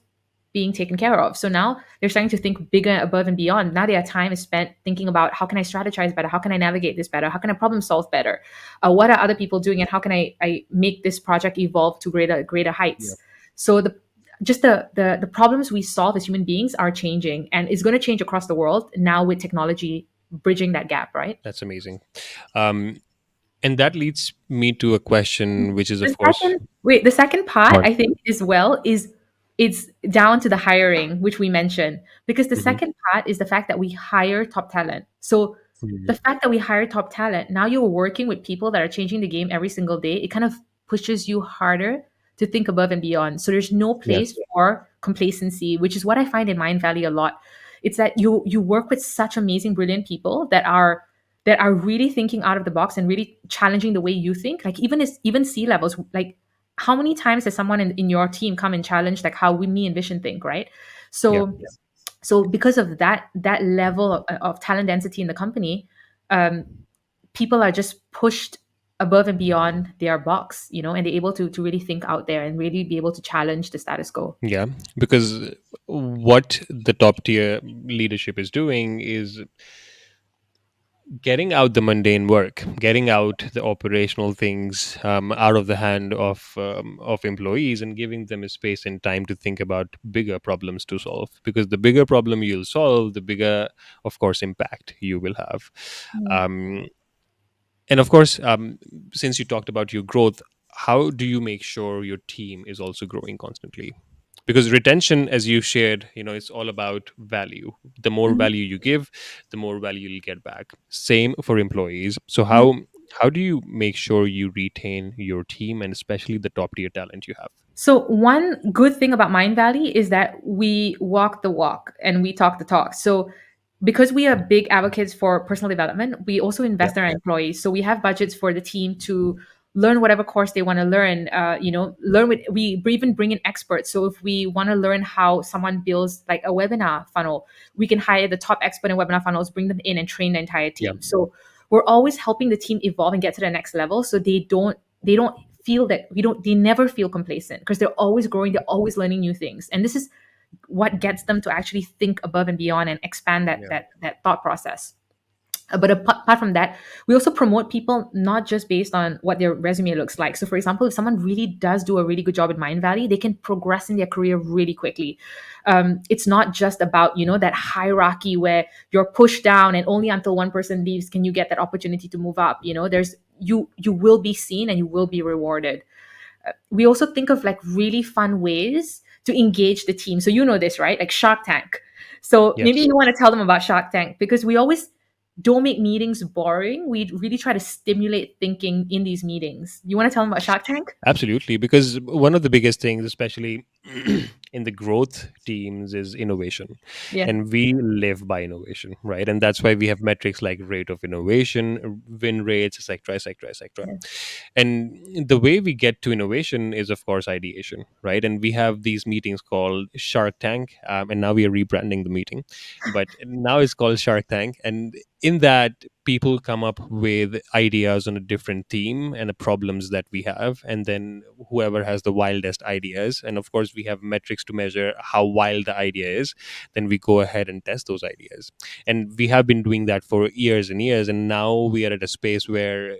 being taken care of. So now they're starting to think bigger, above and beyond. Now their time is spent thinking about how can I strategize better? How can I navigate this better? How can I problem solve better? What are other people doing, and how can I make this project evolve to greater Yeah, heights? So the problems we solve as human beings are changing, and it's going to change across the world now with technology bridging that gap, right? that's amazing. Um, and that leads me to a question, which is, The of course, second wait, the second part on. I think as well is it's down to the hiring, which we mentioned, because the Mhm. second part is the fact that we hire top talent. So the Mhm. fact that we hire top talent, now you're working with people that are changing the game every single day. It kind of pushes you harder to think above and beyond. So there's no Yeah, place for complacency, which is what I find in Mindvalley a lot. It's that you work with such amazing, brilliant people that are really thinking out of the box and really challenging the way you think. Like even C levels, like how many times has someone in your team come and challenge like how me and Vision think, right? yeah. So because of that level of talent density in the company, um, people are just pushed above and beyond their box, and they're able to really think out there and really be able to challenge the status quo. Yeah, because what the top tier leadership is doing is getting out the mundane work, getting out the operational things out of the hand of employees, and giving them a space and time to think about bigger problems to solve. Because the bigger problem you'll solve, the bigger, of course, impact you will have. Mm. Um, and of course, since you talked about your growth, how do you make sure your team is also growing constantly? Because retention, as you shared, it's all about value. The more Mhm. value you give, the more value you'll get back. Same for employees. So Mhm. how do you make sure you retain your team, and especially the top tier talent you have? So one good thing about Mind Valley is that we walk the walk and we talk the talk. So because we are big advocates for personal development, we also Yeah, invest in our employees. So we have budgets for the team to learn whatever course they want to learn. Learn with we even bring in experts. So if we want to learn how someone builds like a webinar funnel, we can hire the top expert in webinar funnels, bring them in, and train the entire yeah, team. So we're always helping the team evolve and get to the next level. So they don't feel that they never feel complacent because they're always growing, they're always learning new things, and this is what gets them to actually think above and beyond and expand that yeah, that that thought process. But apart from that, we also promote people not just based on what their resume looks like. So, for example, if someone really does do a really good job in Mind Valley, they can progress in their career really quickly. It's not just about that hierarchy where you're pushed down and only until one person leaves can you get that opportunity to move up. There's you will be seen and you will be rewarded. We also think of like really fun ways to engage the team. So you know this, right? Like Shark Tank. So maybe yes. you want to tell them about Shark Tank because we always don't make meetings boring. We really try to stimulate thinking in these meetings. You want to tell them about Shark Tank? Absolutely, because one of the biggest things, especially in the growth teams, is innovation. Yeah. And we live by innovation, right? And that's why we have metrics like rate of innovation, win rates, etc., etc., etc. Yeah. And the way we get to innovation is, of course, ideation, right? And we have these meetings called Shark Tank, and now we are rebranding the meeting, but now it's called Shark Tank. And in that, people come up with ideas on a different theme and the problems that we have, and then whoever has the wildest ideas, and of course we have metrics to measure how wild the idea is, then we go ahead and test those ideas. And we have been doing that for years and years, and now we are at a space where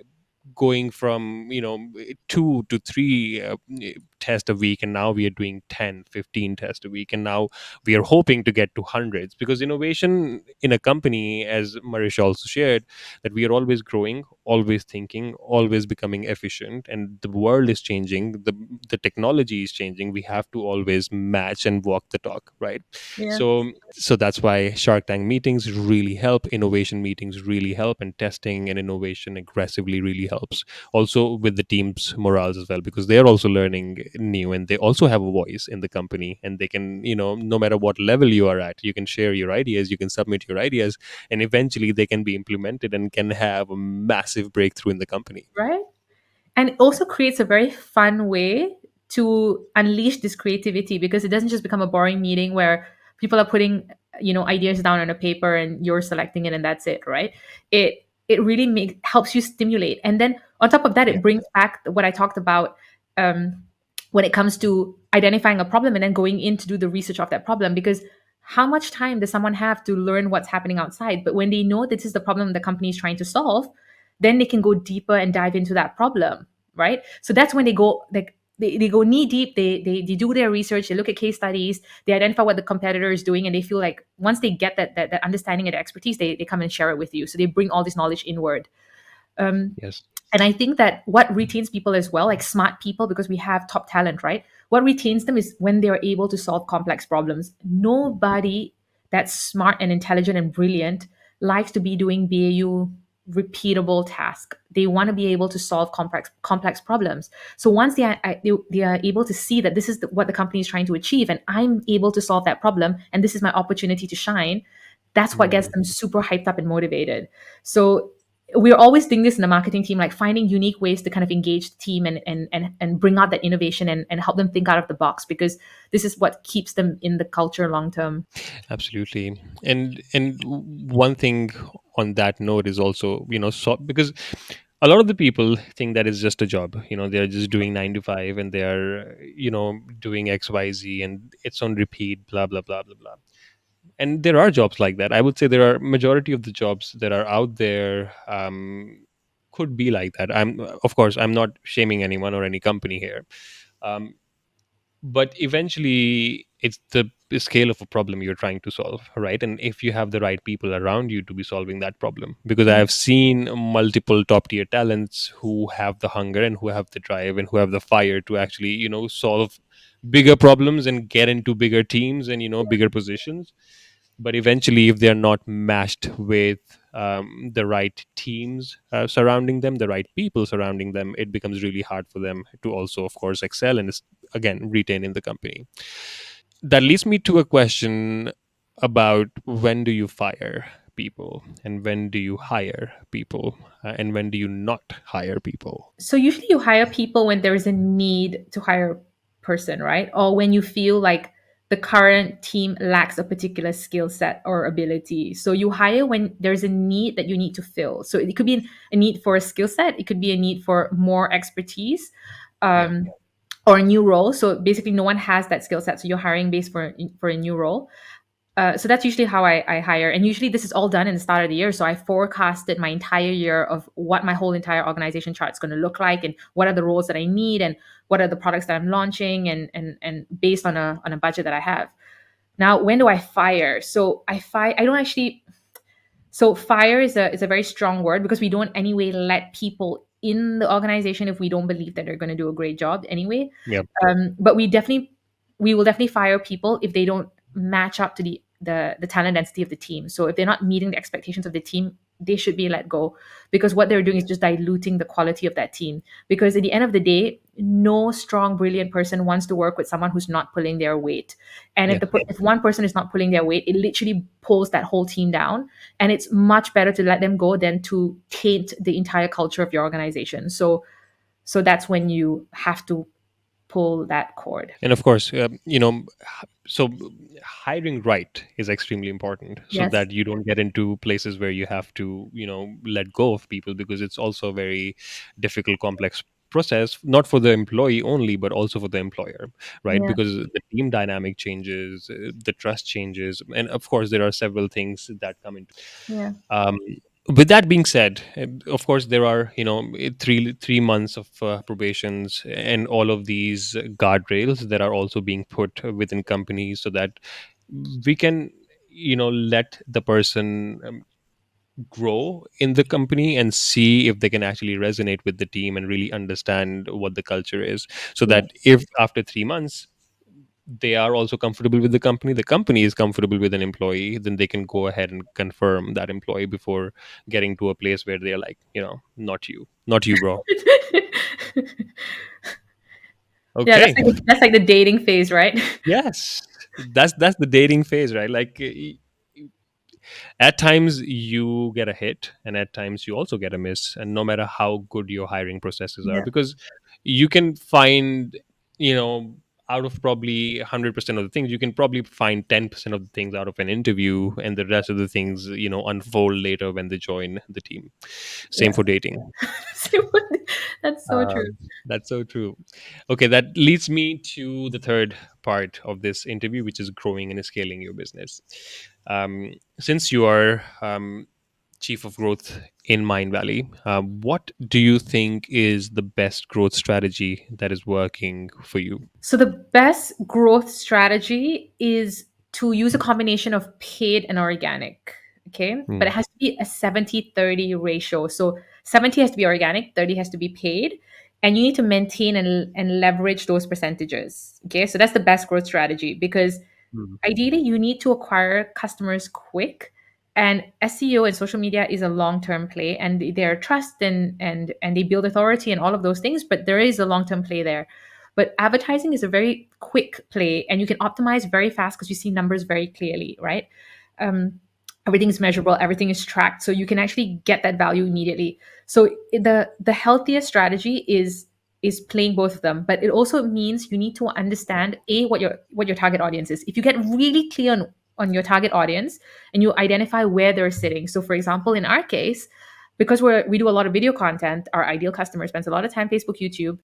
going from 2 to 3 tests a week, and now we are doing 10, 15 tests a week, and now we are hoping to get to hundreds, because innovation in a company, as Marisha also shared, that we are always growing, always thinking, always becoming efficient, and the world is changing, the technology is changing. We have to always match and walk the talk, right? Yeah. So that's why Shark Tank meetings really help, innovation meetings really help, and testing and innovation aggressively really helps. Also with the team's morals as well, because they're also learning new, and they also have a voice in the company, and they can, no matter what level you are at, you can share your ideas, you can submit your ideas, and eventually they can be implemented and can have a massive breakthrough in the company. Right. And it also creates a very fun way to unleash this creativity, because it doesn't just become a boring meeting where people are putting ideas down on a paper and you're selecting it and that's it, right? It really helps you stimulate, and then on top of that Yeah. it brings back what I talked about, um, when it comes to identifying a problem and then going in to do the research of that problem, because how much time does someone have to learn what's happening outside? But when they know this is the problem the company is trying to solve, then they can go deeper and dive into that problem, right? So that's when they go like they go knee deep. They do their research, they look at case studies, they identify what the competitor is doing, and they feel like once they get that understanding and expertise, they come and share it with you, so they bring all this knowledge inward. um, Yes. and I think that what retains people as well, like smart people, because we have top talent, right? What retains them is when they're able to solve complex problems. Nobody that's smart and intelligent and brilliant likes to be doing BAU repeatable task. They want to be able to solve complex problems. So once they are able to see that this is what the company is trying to achieve, and I'm able to solve that problem, and this is my opportunity to shine, that's what gets Mm. them super hyped up and motivated. So we're always doing this in the marketing team, like finding unique ways to kind of engage the team and bring out that innovation and help them think out of the box, because this is what keeps them in the culture long term. Absolutely. And one thing on that note is also, so because a lot of the people think that it's just a job, they're just doing 9 to 5, and they're, doing XYZ, and it's on repeat, blah blah blah blah blah. And there are jobs like that. I would say there are majority of the jobs that are out there, could be like that. Of course, I'm not shaming anyone or any company here. um, but eventually it's the scale of a problem you're trying to solve, right? And if you have the right people around you to be solving that problem, because I Yeah. have seen multiple top tier talents who have the hunger and who have the drive and who have the fire to actually, solve bigger problems and get into bigger teams and, bigger positions. But eventually, if they're not matched with the right teams surrounding them, the right people surrounding them, it becomes really hard for them to also, of course, excel and again retain in the company. That leads me to a question about, when do you fire people and when do you hire people, and when do you not hire people? So usually you hire people when there is a need to hire a person, right? Or when you feel like the current team lacks a particular skill set or ability. So you hire when there's a need that you need to fill. So it could be a need for a skill set, it could be a need for more expertise, Yeah. um, or a new role. So basically, no one has that skill set, so you're hiring based for a new role. So that's usually how I hire. And usually this is all done in the start of the year. So I forecasted my entire year of what my whole entire organization chart is going to look like, and what are the roles that I need, and what are the products that I'm launching, and based on a budget that I have. Now, when do I fire? So I don't actually, so fire is a very strong word, because we don't anyway let people in the organization if we don't believe that they're going to do a great job anyway. Yeah. But we will definitely fire people if they don't match up to the talent density of the team. So if they're not meeting the expectations of the team, they should be let go, because what they're doing is just diluting the quality of that team. Because at the end of the day, no strong, brilliant person wants to work with someone who's not pulling their weight. And Yeah. if one person is not pulling their weight, it literally pulls that whole team down. And it's much better to let them go than to taint the entire culture of your organization. So that's when you have to pull that cord. And of course, so hiring right is extremely important, so Yes. that you don't get into places where you have to, let go of people, because it's also a very difficult, complex process, not for the employee only, but also for the employer, right? Yeah. Because the team dynamic changes, the trust changes, and of course, there are several things that come into. Yeah. Um, With that being said, of course there are, three months of probations and all of these guardrails that are also being put within companies, so that we can, let the person grow in the company and see if they can actually resonate with the team and really understand what the culture is, so Yeah. that if after 3 months they are also comfortable with the company is comfortable with an employee, then they can go ahead and confirm that employee before getting to a place where they're like, not you, bro. Yeah, Okay. that's like the dating phase, right? Yes, that's the dating phase, right? Like, at times you get a hit and at times you also get a miss, and no matter how good your hiring processes are, Yeah. because you can find, you know out of probably 100% of the things, you can probably find 10% of the things out of an interview, and the rest of the things, unfold later when they join the team. Same Yeah. for dating. That's so true. That's so true. Okay, that leads me to the third part of this interview, which is growing and scaling your business. Since you are chief of growth in Mindvalley, what do you think is the best growth strategy that is working for you? So the best growth strategy is to use a combination of paid and organic. Okay. But it Mm, has to be a 70-30 ratio. So 70 has to be organic, 30 has to be paid. And you need to maintain and leverage those percentages. Okay. So that's the best growth strategy because mm, ideally you need to acquire customers quick. And SEO and social media is a long-term play, and they're trust and they build authority and all of those things, but there is a long-term play there. But advertising is a very quick play, and you can optimize very fast because you see numbers very clearly, right? Um, Everything is measurable, everything is tracked, so you can actually get that value immediately. So the healthiest strategy is playing both of them, but it also means you need to understand what your target audience is. If you get really clear on your target audience and you identify where they're sitting. So for example, in our case, because we do a lot of video content, our ideal customer spends a lot of time Facebook, YouTube.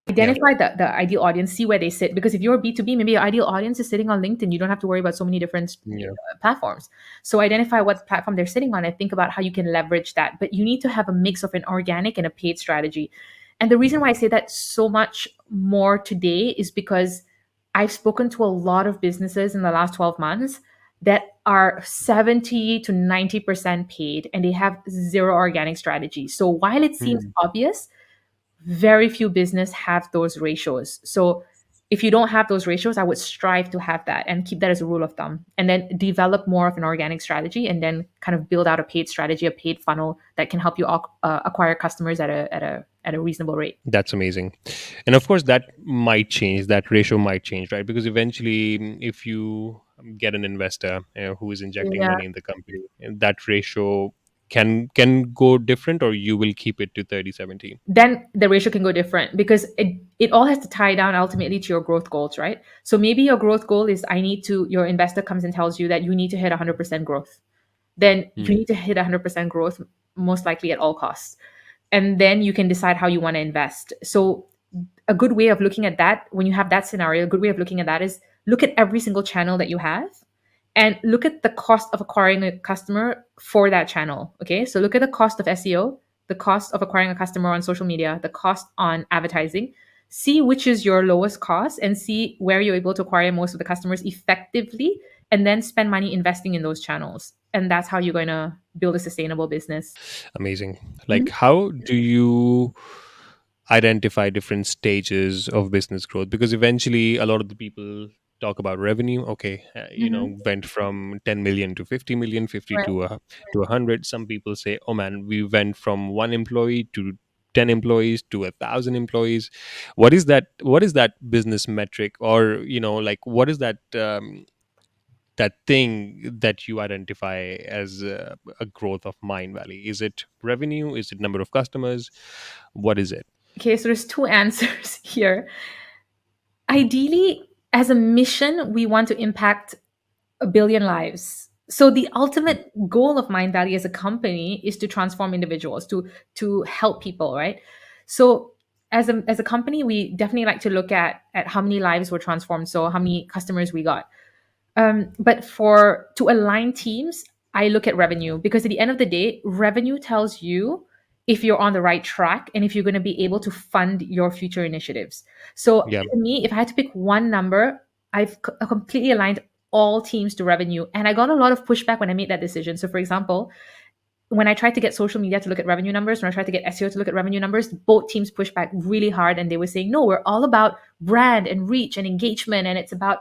yeah, Identify the ideal audience, see where they sit. Because if you're B2B, maybe your ideal audience is sitting on LinkedIn. You don't have to worry about so many different yeah, platforms. So identify what platform they're sitting on and think about how you can leverage that. But you need to have a mix of an organic and a paid strategy. And the reason why I say that so much more today is because I've spoken to a lot of businesses in the last 12 months that are 70 to 90% paid and they have zero organic strategy. So while it seems mm, obvious, very few business have those ratios. So if you don't have those ratios, I would strive to have that and keep that as a rule of thumb, and then develop more of an organic strategy, and then kind of build out a paid strategy, a paid funnel that can help you acquire customers at a reasonable rate. that's amazing. And of course, that might change. That ratio might change, right? Because eventually, if you get an investor who is injecting Yeah. money in the company, that ratio can go different, or you will keep it to 30/70. Then the ratio can go different because it all has to tie down ultimately to your growth goals, right? So maybe your growth goal is your investor comes and tells you that you need to hit 100% growth. Then you Mm, need to hit 100% growth, most likely at all costs. And then you can decide how you want to invest. So a good way of looking at that, when you have that scenario, a good way of looking at that is look at every single channel that you have and look at the cost of acquiring a customer for that channel. Okay. So look at the cost of SEO, the cost of acquiring a customer on social media, the cost on advertising. See which is your lowest cost and see where you're able to acquire most of the customers effectively, and then spend money investing in those channels. And that's how you're going to build a sustainable business. amazing. Mhm. Like, how do you identify different stages of business growth? Because eventually, a lot of the people talk about revenue. Okay, Mhm. went from 10 million to 50 million, 50 Right. to 100. Some people say, oh man, we went from one employee to 10 employees to 1,000 employees. What is that business metric, or like, what is that thing that you identify as a growth of Mind Valley? Is it revenue? Is it number of customers? What is it? Okay, so there's two answers here. Ideally, as a mission, we want to impact a billion lives. So the ultimate goal of Mind Valley as a company is to transform individuals, to help people, right? So as a company, we definitely like to look at how many lives were transformed, so how many customers we got. But for to align teams, I look at revenue, because at the end of the day, revenue tells you if you're on the right track and if you're going to be able to fund your future initiatives. So Yeah. to me, if I had to pick one number, completely aligned all teams to revenue. And I got a lot of pushback when I made that decision. So, for example, when I tried to get social media to look at revenue numbers, when I tried to get SEO to look at revenue numbers, both teams pushed back really hard, and they were saying, no, we're all about brand and reach and engagement, and it's about,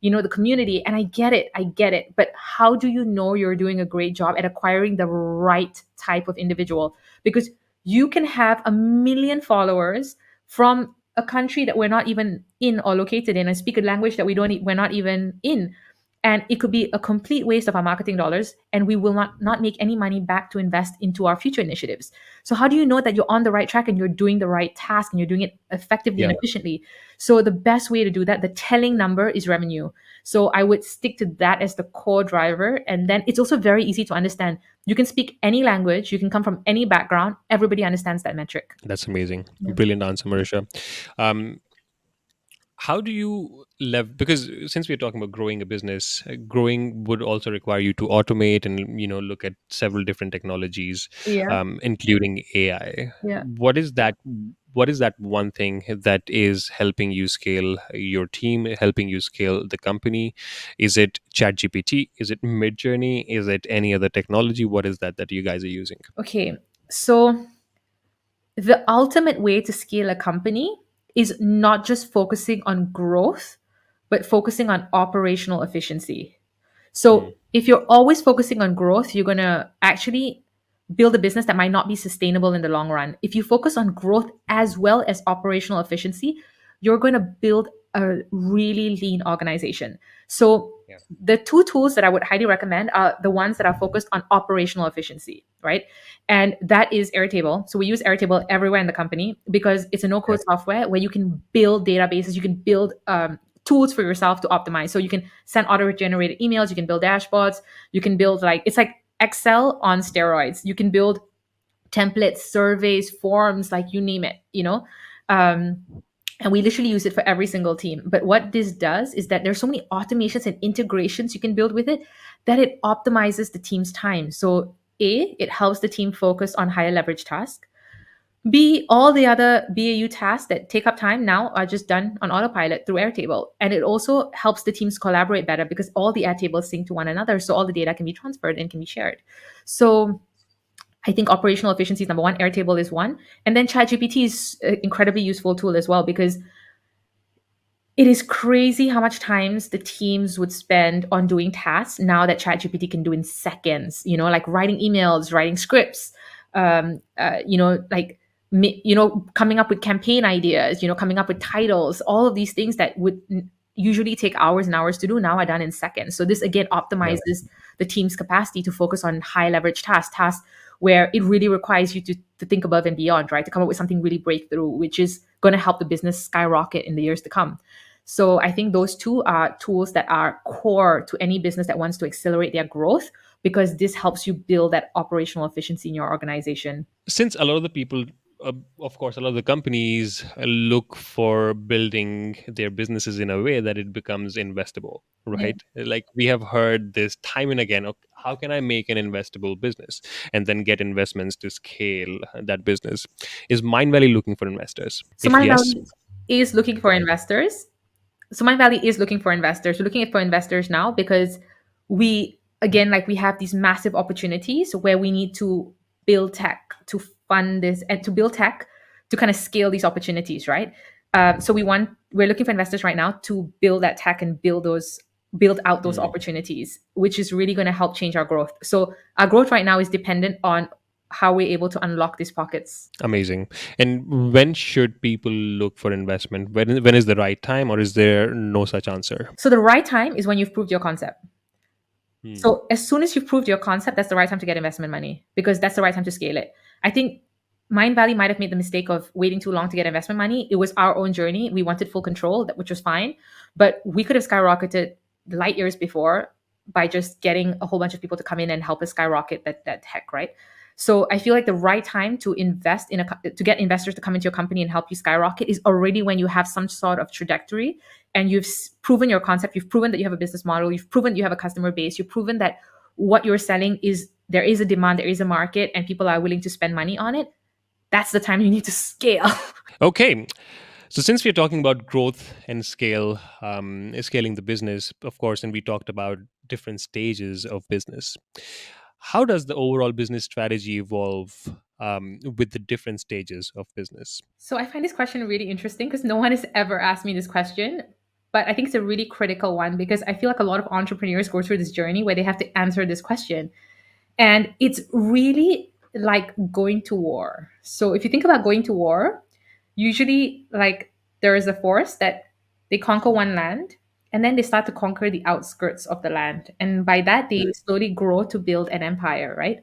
the community. And I get it. But how do you know you're doing a great job at acquiring the right type of individual? Because you can have a million followers from a country that we're not even in or located in, and speak a language that we're not even in, and it could be a complete waste of our marketing dollars, and we will not make any money back to invest into our future initiatives. So how do you know that you're on the right track and you're doing the right task and you're doing it effectively and Yeah. efficiently? So the best way to do that, the telling number, is revenue. So I would stick to that as the core driver. And then it's also very easy to understand. You can speak any language, you can come from any background, everybody understands that metric. That's amazing. Yeah. Brilliant answer, Marisha. Um, how do you because since we're talking about growing a business, growing would also require you to automate and look at several different technologies, Yeah. including AI. Yeah. What is that one thing that is helping you scale your team, helping you scale the company? Is it ChatGPT? Is it Midjourney? Is it any other technology? What is that you guys are using? Okay. So the ultimate way to scale a company is not just focusing on growth, but focusing on operational efficiency. Hmm. So if you're always focusing on growth, you're going to actually build a business that might not be sustainable in the long run. If you focus on growth as well as operational efficiency, you're going to build a really lean organization. So Yeah. the two tools that I would highly recommend are the ones that are focused on operational efficiency, right? And that is Airtable. So we use Airtable everywhere in the company because it's a Yeah. no-code software where you can build databases, you can build tools for yourself to optimize. So you can send auto-generated emails, you can build dashboards, you can build, like, it's like Excel on steroids. You can build templates, surveys, forms, like you name it. Um, and we literally use it for every single team. But what this does is that there's so many automations and integrations you can build with it that it optimizes the team's time. So A, it helps the team focus on higher leverage tasks. B, all the other BAU tasks that take up time now are just done on autopilot through Airtable. And it also helps the teams collaborate better because all the Airtables sync to one another. So all the data can be transferred and can be shared. So I think operational efficiency is number one. Airtable is one. And then ChatGPT is an incredibly useful tool as well, because it is crazy how much times the teams would spend on doing tasks now that ChatGPT can do in seconds, like writing emails, writing scripts, like, coming up with campaign ideas, coming up with titles, all of these things that would usually take hours and hours to do now are done in seconds. So this again Yeah. optimizes the team's capacity to focus on high leverage tasks where it really requires you to think above and beyond, right? To come up with something really breakthrough, which is going to help the business skyrocket in the years to come. So I think those two are tools that are core to any business that wants to accelerate their growth, because this helps you build that operational efficiency in your organization. Since a lot of the people, of course, a lot of the companies look for building their businesses in a way that it becomes investable, Yeah. right? Like we have heard this time and again, okay, how can I make an investable business and then get investments to scale that business? Is Mindvalley looking for investors? So If yes, Mindvalley is looking go for ahead. investors. So Mindvalley is looking for investors. We're looking for investors now because we have these massive opportunities where we need to build tech to fund this, and to build tech to kind of scale these opportunities, right? So we're looking for investors right now to build that tech and build out those Hmm. opportunities, which is really going to help change our growth. So our growth right now is dependent on how we're able to unlock these pockets. Amazing. And when should people look for investment? When is the right time, or is there no such answer? So the right time is when you've proved your concept. Hmm. So as soon as you've proved your concept, that's the right time to get investment money, because that's the right time to scale it. I think Mind Valley might have made the mistake of waiting too long to get investment money. It was our own journey. We wanted full control, which was fine, but we could have skyrocketed light years before by just getting a whole bunch of people to come in and help us skyrocket that tech, right? So I feel like the right time to invest to get investors to come into your company and help you skyrocket is already when you have some sort of trajectory and you've proven your concept, you've proven that you have a business model, you've proven you have a customer base, you've proven that what you're selling is there is a demand, there is a market, and people are willing to spend money on it, that's the time you need to scale. Okay. So, since we're talking about growth and scaling the business, of course, and we talked about different stages of business, how does the overall business strategy evolve with the different stages of business? So I find this question really interesting because no one has ever asked me this question. But I think it's a really critical one because I feel like a lot of entrepreneurs go through this journey where they have to answer this question. And it's really like going to war. So if you think about going to war, usually like there is a force that they conquer one land and then they start to conquer the outskirts of the land. And by that, they slowly grow to build an empire, right?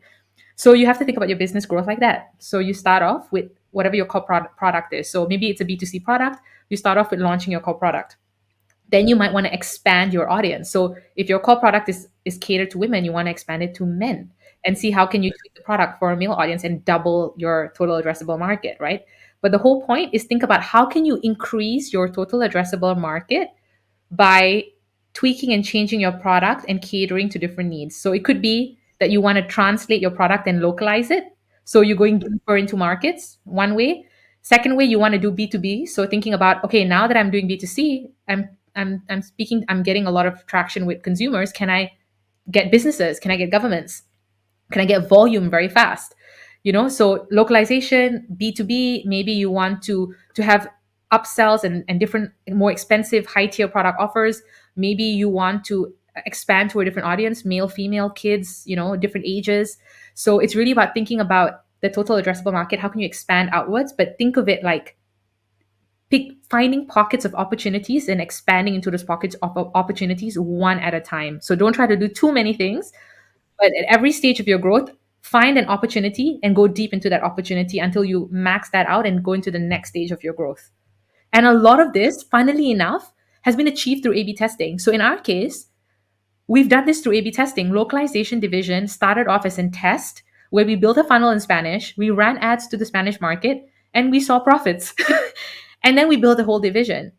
So you have to think about your business growth like that. So you start off with whatever your core product is. So maybe it's a B2C product. You start off with launching your core product. Then you might want to expand your audience. So if your core product is catered to women, you want to expand it to men and see how can you tweak the product for a male audience and double your total addressable market, right? But the whole point is think about how can you increase your total addressable market by tweaking and changing your product and catering to different needs. So it could be that you want to translate your product and localize it. So you're going deeper into markets, one way. Second way, you want to do B2B. So thinking about, okay, now that I'm doing B2C, I'm getting a lot of traction with consumers. Can I get businesses? Can I get governments? Can I get volume very fast? So localization, B2B, maybe you want to have upsells and different more expensive high tier product offers. Maybe you want to expand to a different audience, male, female, kids, different ages. So it's really about thinking about the total addressable market. How can you expand outwards? But think of it like finding pockets of opportunities and expanding into those pockets of opportunities one at a time. So don't try to do too many things, but at every stage of your growth, find an opportunity and go deep into that opportunity until you max that out and go into the next stage of your growth. And a lot of this, funnily enough, has been achieved through A B testing. So in our case, we've done this through A B testing. Localization division started off as a test where we built a funnel in Spanish, we ran ads to the Spanish market, and we saw profits. And then we built a whole division.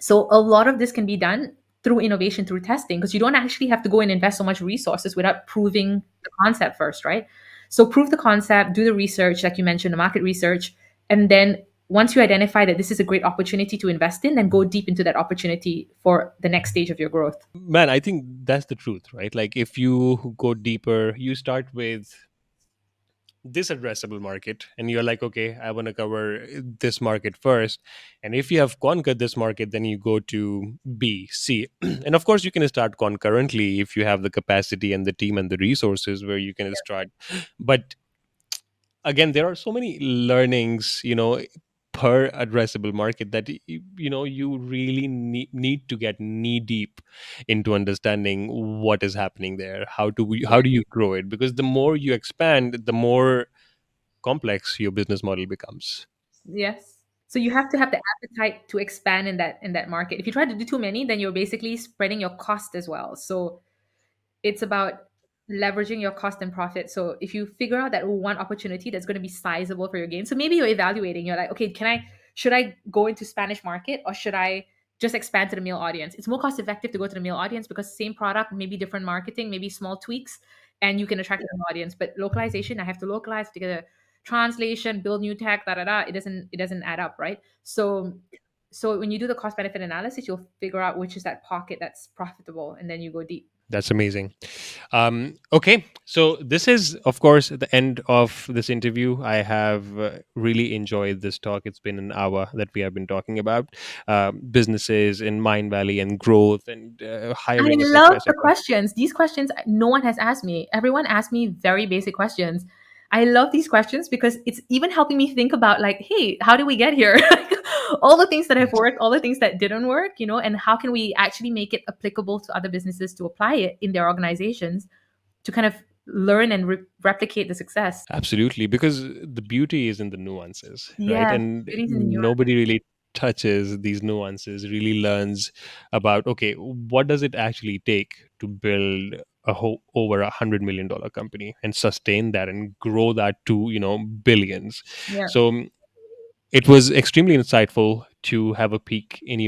So a lot of this can be done through innovation, through testing, because you don't actually have to go and invest so much resources without proving the concept first, right? So prove the concept, do the research, like you mentioned, the market research, and then once you identify that this is a great opportunity to invest in, then go deep into that opportunity for the next stage of your growth. Man, I think that's the truth, right? Like, if you go deeper, you start with this addressable market and you're like, okay, I want to cover this market first. And if you have conquered this market, then you go to B, C. And of course, you can start concurrently if you have the capacity and the team and the resources where you can start. But again, there are so many learnings, per addressable market that you really need to get knee deep into understanding what is happening there. How Yeah. do you grow it? Because the more you expand, the more complex your business model becomes. Yes. So you have to have the appetite to expand in that market. If you try to do too many, then you're basically spreading your cost as well. So it's about leveraging your cost and profit. So if you figure out that one opportunity that's going to be sizable for your gain, so maybe you're evaluating, you're like, okay, should I go into Spanish market or should I just expand to the male audience? It's more cost effective to go to the male audience because same product, maybe different marketing, maybe small tweaks, and you can attract an audience. But localization, I have to localize to get a translation, build new tech, da da da. It doesn't add up, right? So when you do the cost benefit analysis, you'll figure out which is that pocket that's profitable, and then you go deep. That's amazing. Okay, so this is, of course, the end of this interview. I have really enjoyed this talk. It's been an hour that we have been talking about businesses in Mind Valley and growth and I hiring, etc., love the etc. questions. These questions no one has asked me. Everyone asked me very basic questions. I love these questions because it's even helping me think about like, hey, how did we get here? Like, all the things that have worked, all the things that didn't work, and how can we actually make it applicable to other businesses to apply it in their organizations to kind of learn and replicate the success. Absolutely, because the beauty is in the nuances, right? Yes, And it is in the nuance. nobody really touches these nuances, really learns about, okay, what does it actually take to build over $100 million company and sustain that and grow that to billions. Yeah. So it was extremely insightful to have a peek in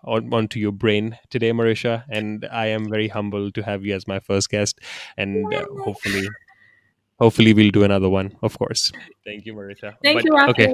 onto your brain today, Marisha, and I am very humbled to have you as my first guest. And hopefully we'll do another one, of course. Thank you, Marisha. Thank But you, okay, Rafi.